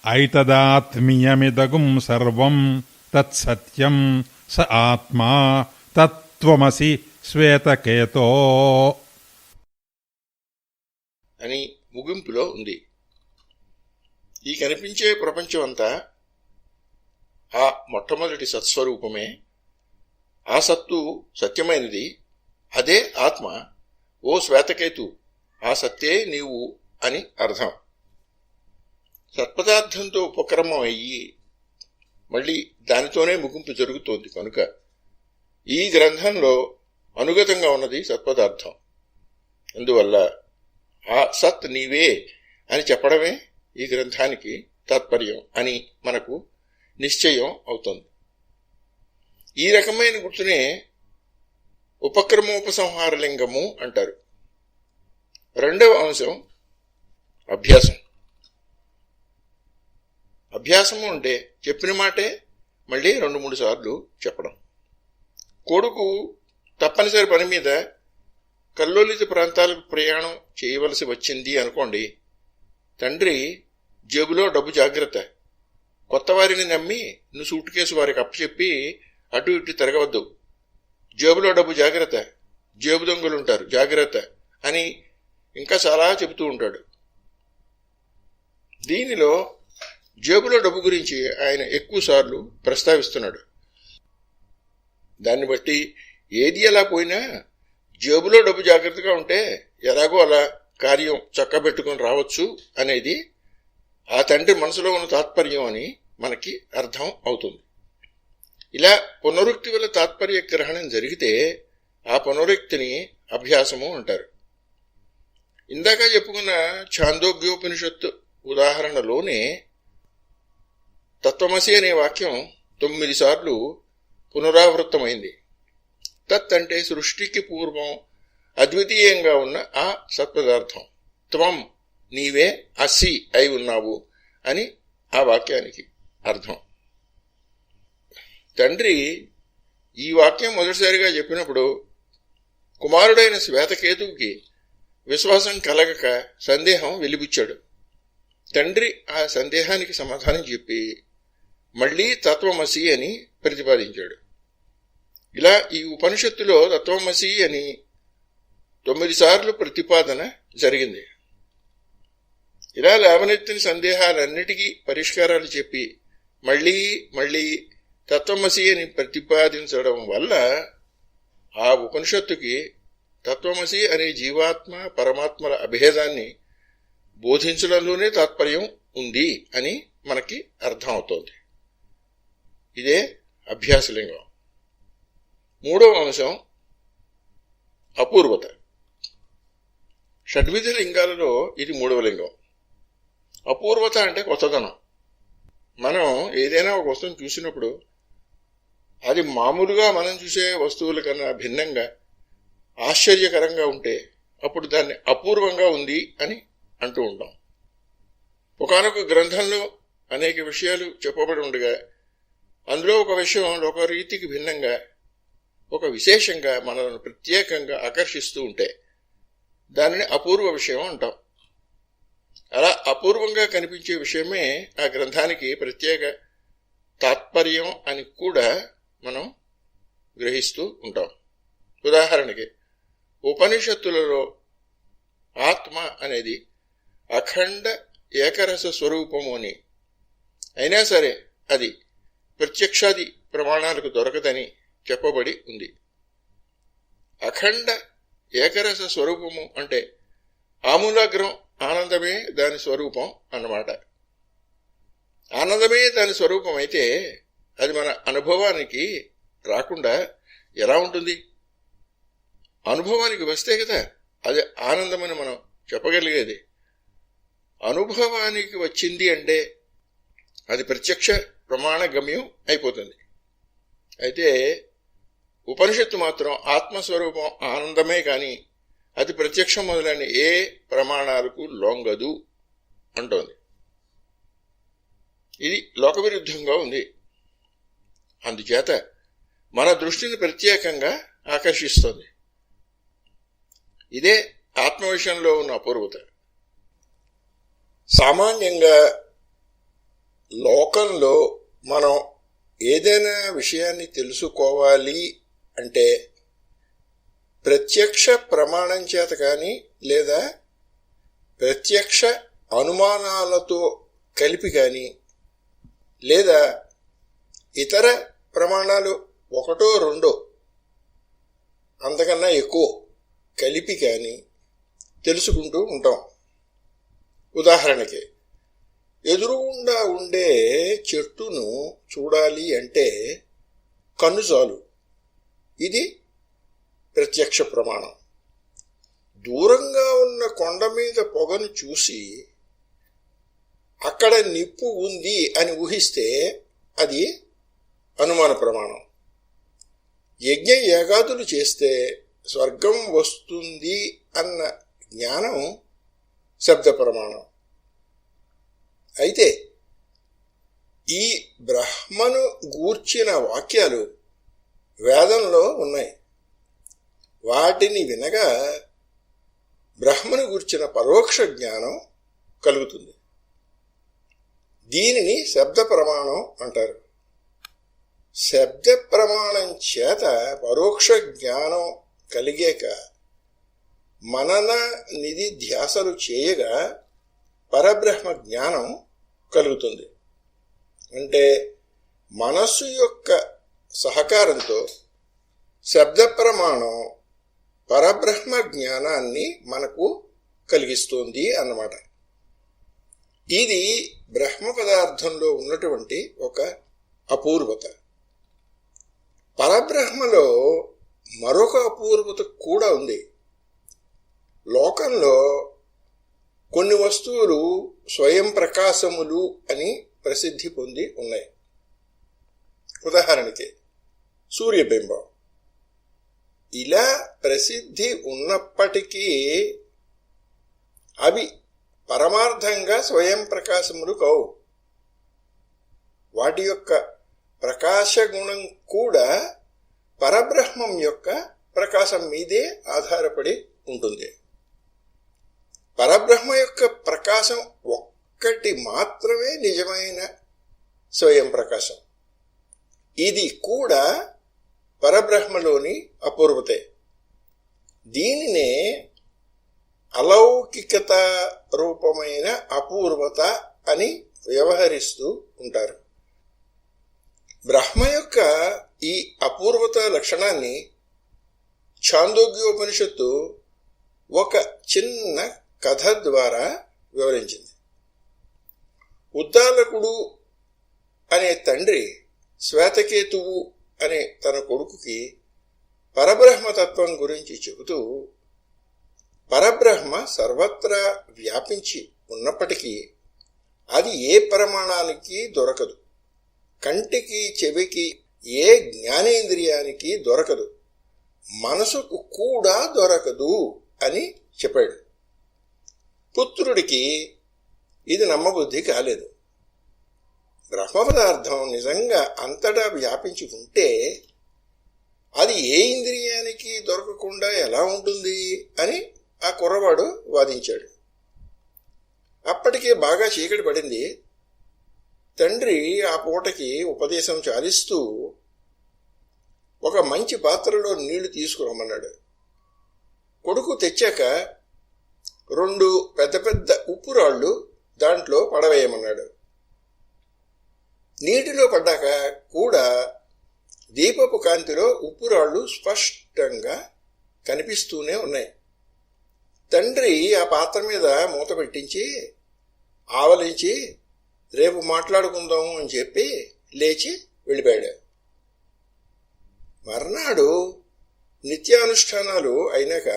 ఐతదాత్మ్యమిదగుం సర్వం తత్సత్యం స ఆత్మా తత్వమసి శ్వేతకేతో అని ముగింపులో ఉంది. ఈ కనిపించే ప్రపంచం అంతా ఆ మొట్టమొదటి సత్స్వరూపమే. ఆ సత్తు సత్యమైనది, అదే ఆత్మ. ఓ శ్వేతకేతు, ఆ సత్తే నీవు అని అర్థం. సత్పదార్థంతో ఉపక్రమం అయ్యి మళ్ళీ దానితోనే ముగింపు జరుగుతోంది కనుక ఈ గ్రంథంలో అనుగతంగా ఉన్నది సత్పదార్థం. అందువల్ల ఆ సత్ నీవే అని చెప్పడమే ఈ గ్రంథానికి తాత్పర్యం అని మనకు నిశ్చయం అవుతుంది. ఈ రకమైన గుర్తునే ఉపక్రమోపసంహారలింగము అంటారు. 2వ అంశం అభ్యాసం. అభ్యాసము అంటే చెప్పిన మాటే మళ్ళీ 2-3 సార్లు చెప్పడం. కొడుకు తప్పనిసరి పని మీద కల్లోలిత ప్రాంతాలకు ప్రయాణం చేయవలసి వచ్చింది అనుకోండి. తండ్రి జేబులో డబ్బు జాగ్రత్త, కొత్త వారిని నమ్మి నువ్వు సూట్ కేసు వారికి అప్పచెప్పి అటు ఇటు తిరగవద్దు, జేబులో డబ్బు జాగ్రత్త, జేబు దొంగలుంటారు జాగ్రత్త అని ఇంకా చాలా చెబుతూ ఉంటాడు. దీనిలో జేబులో డబ్బు గురించి ఆయన ఎక్కువ సార్లు ప్రస్తావిస్తున్నాడు. దాన్ని బట్టి ఏది ఎలా పోయినా జేబులో డబ్బు జాగ్రత్తగా ఉంటే ఎలాగో అలా కార్యం చక్కబెట్టుకుని రావచ్చు అనేది ఆ తండ్రి మనసులో ఉన్న తాత్పర్యం అని మనకి అర్థం అవుతుంది. ఇలా పునరుక్తి వల్ల తాత్పర్య గ్రహణం జరిగితే ఆ పునరుక్తిని అభ్యాసము అంటారు. ఇందాక చెప్పుకున్న ఛాందోగ్యోపనిషత్తు ఉదాహరణలోనే తత్వమసి అనే వాక్యం 9 సార్లు పునరావృత్తమైంది. తత్ అంటే సృష్టికి పూర్వం అద్వితీయంగా ఉన్న ఆ సత్పదార్థం. త్వం నీవే అసి అయి ఉన్నావు అని ఆ వాక్యానికి అర్థం. తండ్రి ఈ వాక్యం మొదటిసారిగా చెప్పినప్పుడు కుమారుడైన శ్వేతకేతువుకి విశ్వాసం కలగక సందేహం వెలిబుచ్చాడు. తండ్రి ఆ సందేహానికి సమాధానం చెప్పి మళ్లీ తత్వమసి అని ప్రతిపాదించాడు. ఇలా ఈ ఉపనిషత్తులో తత్వమసి అని 9 సార్లు ప్రతిపాదన జరిగింది. ఇలా లేవనెత్తిన సందేహాలన్నిటికీ పరిష్కారాలు చెప్పి మళ్లీ మళ్లీ తత్వమసి అని ప్రతిపాదించడం వల్ల ఆ ఉపనిషత్తుకి తత్వమసి అనే జీవాత్మ పరమాత్మల అభేదాన్ని బోధించడంలోనే తాత్పర్యం ఉంది అని మనకి అర్థం అవుతోంది. ఇదే అభ్యాసలింగం. 3వ అంశం అపూర్వత. షడ్విధ లింగాలలో ఇది 3వ లింగం. అపూర్వత అంటే కొత్తదనం. మనం ఏదైనా ఒక వస్తువును చూసినప్పుడు అది మామూలుగా మనం చూసే వస్తువుల కన్నా భిన్నంగా ఆశ్చర్యకరంగా ఉంటే అప్పుడు దాన్ని అపూర్వంగా ఉంది అని అంటూ ఉంటాం. ఒకానొక గ్రంథంలో అనేక విషయాలు చెప్పబడి ఉండగా అందులో ఒక విషయం ఒక రీతికి భిన్నంగా ఒక విశేషంగా మనల్ని ప్రత్యేకంగా ఆకర్షిస్తూ ఉంటే దానిని అపూర్వ విషయం అంటాం. అలా అపూర్వంగా కనిపించే విషయమే ఆ గ్రంథానికి ప్రత్యేక తాత్పర్యం అని కూడా మనం గ్రహిస్తూ ఉంటాం. ఉదాహరణకి ఉపనిషత్తులలో ఆత్మ అనేది అఖండ ఏకరస స్వరూపము అని, అయినా సరే అది ప్రత్యక్షాది ప్రమాణాలకు దొరకదని చెప్పబడి ఉంది. అఖండ ఏకరస స్వరూపము అంటే ఆమూలాగ్రం ఆనందమే దాని స్వరూపం అన్నమాట. ఆనందమే దాని స్వరూపం అయితే అది మన అనుభవానికి రాకుండా ఎలా ఉంటుంది? అనుభవానికి వస్తే కదా అది ఆనందమని మనం చెప్పగలిగేది. అనుభవానికి వచ్చింది అంటే అది ప్రత్యక్ష ప్రమాణ గమ్యం అయిపోతుంది. అయితే ఉపనిషత్తు మాత్రం ఆత్మస్వరూపం ఆనందమే కానీ అది ప్రత్యక్షం మొదలైన ఏ ప్రమాణాలకు లొంగదు అంటోంది. ఇది లోకవిరుద్ధంగా ఉంది. అందుచేత మన దృష్టిని ప్రత్యేకంగా ఆకర్షిస్తోంది. ఇదే ఆత్మ విషయంలో ఉన్న అపూర్వత. సామాన్యంగా లోకంలో మనం ఏదైనా విషయాన్ని తెలుసుకోవాలి అంటే ప్రత్యక్ష ప్రమాణం చేత కానీ లేదా ప్రత్యక్ష అనుమానాలతో కలిపి కానీ లేదా ఇతర ప్రమాణాలు ఒకటో రెండో అంతకన్నా ఎక్కువ కలిపి కానీ తెలుసుకుంటూ ఉంటాం. ఉదాహరణకి ఎదురుగుండా ఉండే చెట్టును చూడాలి అంటే కన్ను చాలు. ఇది ప్రత్యక్ష ప్రమాణం. దూరంగా ఉన్న కొండ మీద పొగను చూసి అక్కడ నిప్పు ఉంది అని ఊహిస్తే అది అనుమాన ప్రమాణం. యజ్ఞ యాగాదులు చేస్తే స్వర్గం వస్తుంది అన్న జ్ఞానం శబ్ద ప్రమాణం. అయితే ఈ బ్రహ్మను గూర్చిన వాక్యాలు వేదంలో ఉన్నాయి. వాటిని వినగా బ్రహ్మను గూర్చిన పరోక్ష జ్ఞానం కలుగుతుంది. దీనిని శబ్ద ప్రమాణం అంటారు. శబ్ద ప్రమాణం చేత పరోక్ష జ్ఞానం కలిగాక మనన నిధి ధ్యాసలు చేయగా పరబ్రహ్మ జ్ఞానం కలుగుతుంది. అంటే మనస్సు యొక్క సహకారంతో శబ్ద ప్రమాణం పరబ్రహ్మ జ్ఞానాన్ని మనకు కలిగిస్తుంది అన్నమాట. ఇది బ్రహ్మ పదార్థంలో ఉన్నటువంటి ఒక అపూర్వత. పరబ్రహ్మలో మరొక అపూర్వత కూడా ఉంది. లోకంలో కొన్ని వస్తువులు స్వయం ప్రకాశములు అని ప్రసిద్ధి పొంది ఉన్నాయి. ఉదాహరణకి సూర్యబింబం. ఇలా ప్రసిద్ధి ఉన్నప్పటికీ అవి పరమార్థంగా స్వయం ప్రకాశములు కావు. వాటి యొక్క ప్రకాశ గుణం కూడా పరబ్రహ్మం యొక్క ప్రకాశం మీదే ఆధారపడి ఉంటుంది. పరబ్రహ్మ యొక్క ప్రకాశం ఒక్కటి మాత్రమే నిజమైన స్వయం ప్రకాశం. ఇది కూడా పరబ్రహ్మలోని అపూర్వతే. దీనినే అలౌకికత రూపమైన అపూర్వత అని వ్యవహరిస్తూ ఉంటారు. బ్రహ్మ యొక్క ఈ అపూర్వత లక్షణాన్ని ఛాందోగ్యోపనిషత్తు ఒక చిన్న కథ ద్వారా వివరించింది. ఉద్దాలకుడు అనే తండ్రి శ్వేతకేతువు అనే తన కొడుకుకి పరబ్రహ్మతత్వం గురించి చెబుతూ, పరబ్రహ్మ సర్వత్రా వ్యాపించి ఉన్నప్పటికీ అది ఏ ప్రమాణానికి దొరకదు, కంటికి చెవికి ఏ జ్ఞానేంద్రియానికి దొరకదు, మనసుకు కూడా దొరకదు అని చెప్పాడు. పుత్రుడికి ఇది నమ్మబుద్ధి కాలేదు. బ్రహ్మ పదార్థం నిజంగా అంతటా వ్యాపించి ఉంటే అది ఏ ఇంద్రియానికి దొరకకుండా ఎలా ఉంటుంది అని ఆ కుర్రవాడు వాదించాడు. అప్పటికే బాగా చీకటి పడింది. తండ్రి ఆ పూటకి ఉపదేశం చాలిస్తూ ఒక మంచి పాత్రలో నీళ్లు తీసుకురమ్మన్నాడు. కొడుకు తెచ్చాక 2 పెద్ద పెద్ద ఉప్పురాళ్ళు దాంట్లో పడవేయమన్నాడు. నీటిలో పడ్డాక కూడా దీపపు కాంతిలో ఉప్పురాళ్ళు స్పష్టంగా కనిపిస్తూనే ఉన్నాయి. తండ్రి ఆ పాత్ర మీద మూత పెట్టించి ఆవలించి రేపు మాట్లాడుకుందాము అని చెప్పి లేచి వెళ్ళిపోయాడు. మర్నాడు నిత్యానుష్ఠానాలు అయినాక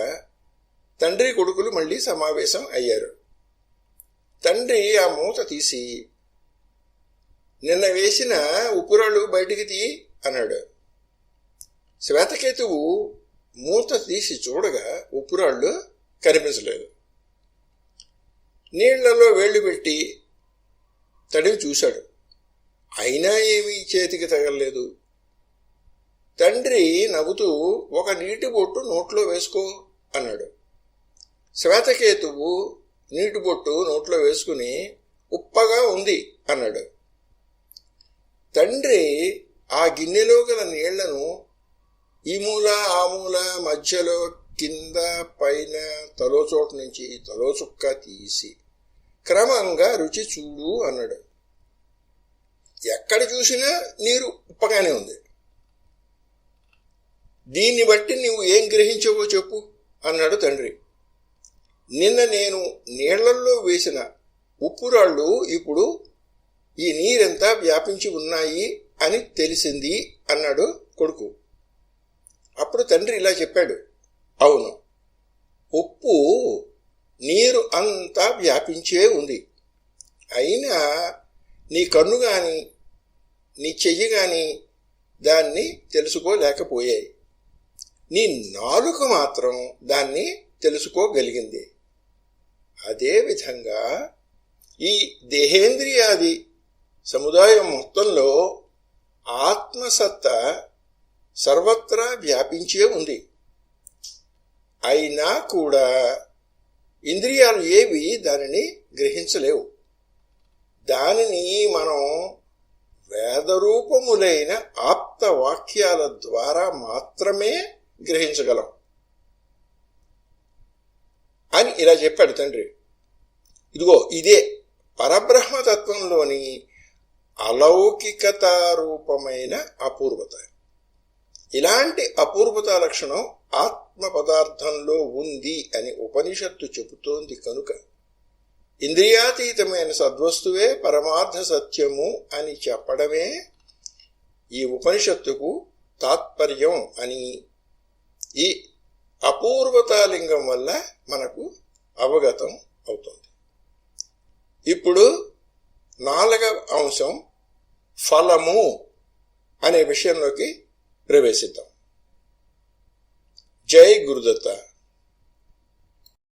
తండ్రి కొడుకులు మళ్ళీ సమావేశం అయ్యారు. తండ్రి ఆ మూత తీసి, నిన్న వేసిన ఉప్పురాళ్ళు బయటికి తీ అన్నాడు. శ్వేతకేతువు మూత తీసి చూడగా ఉప్పురాళ్ళు కనిపించలేదు. నీళ్లలో వేళ్లు పెట్టి తడివి చూశాడు. అయినా ఏమీ చేతికి తగలలేదు. తండ్రి నవ్వుతూ, ఒక నీటి బొట్టు నోట్లో వేసుకో అన్నాడు. శ్వేతకేతువు నీటి బొట్టు నోట్లో వేసుకుని ఉప్పగా ఉంది అన్నాడు. తండ్రి ఆ గిన్నెలో గల నీళ్లను ఈ మూల ఆ మూల మధ్యలో కింద పైన తలోచోటు నుంచి తలోచుక్క తీసి క్రమంగా రుచి చూడు అన్నాడు. ఎక్కడ చూసినా నీరు ఉప్పగానే ఉంది. దీన్ని బట్టి నువ్వు ఏం గ్రహించవో చెప్పు అన్నాడు తండ్రి. నిన్న నేను నీళ్లల్లో వేసిన ఉప్పురాళ్ళు ఇప్పుడు ఈ నీరెంతా వ్యాపించి ఉన్నాయి అని తెలిసింది అన్నాడు కొడుకు. అప్పుడు తండ్రి ఇలా చెప్పాడు, అవును, ఉప్పు నీరు అంతా వ్యాపించే ఉంది. అయినా నీ కన్ను గాని నీ చెయ్యి గాని దాన్ని తెలుసుకోలేకపోయాయి. నీ నాలుక మాత్రం దాన్ని తెలుసుకోగలిగింది. అదేవిధంగా ఈ దేహేంద్రియాది సముదాయం మొత్తంలో ఆత్మసత్తా సర్వత్రా వ్యాపించే ఉంది. అయినా కూడా ఇంద్రియాలు ఏవి దానిని గ్రహించలేవు. దానిని మనం వేదరూపములైన ఆప్త వాక్యాల ద్వారా మాత్రమే గ్రహించగలం అని ఇలా చెప్పాడు తండ్రి. ఇదిగో ఇదే పరబ్రహ్మతత్వంలోని అలౌకికతారూపమైన అపూర్వత. ఇలాంటి అపూర్వత లక్షణం ఆత్మ పదార్థంలో ఉంది అని ఉపనిషత్తు చెబుతోంది కనుక ఇంద్రియాతీతమైన సద్వస్తువే పరమార్థ సత్యము అని చెప్పడమే ఈ ఉపనిషత్తుకు తాత్పర్యం అని ఈ అపూర్వతాలింగం వల్ల మనకు అవగతం అవుతుంది. ఇప్పుడు 4వ అంశం ఫలము అనే విషయంలోకి ప్రవేశిద్దాం. జై గురుదత్త.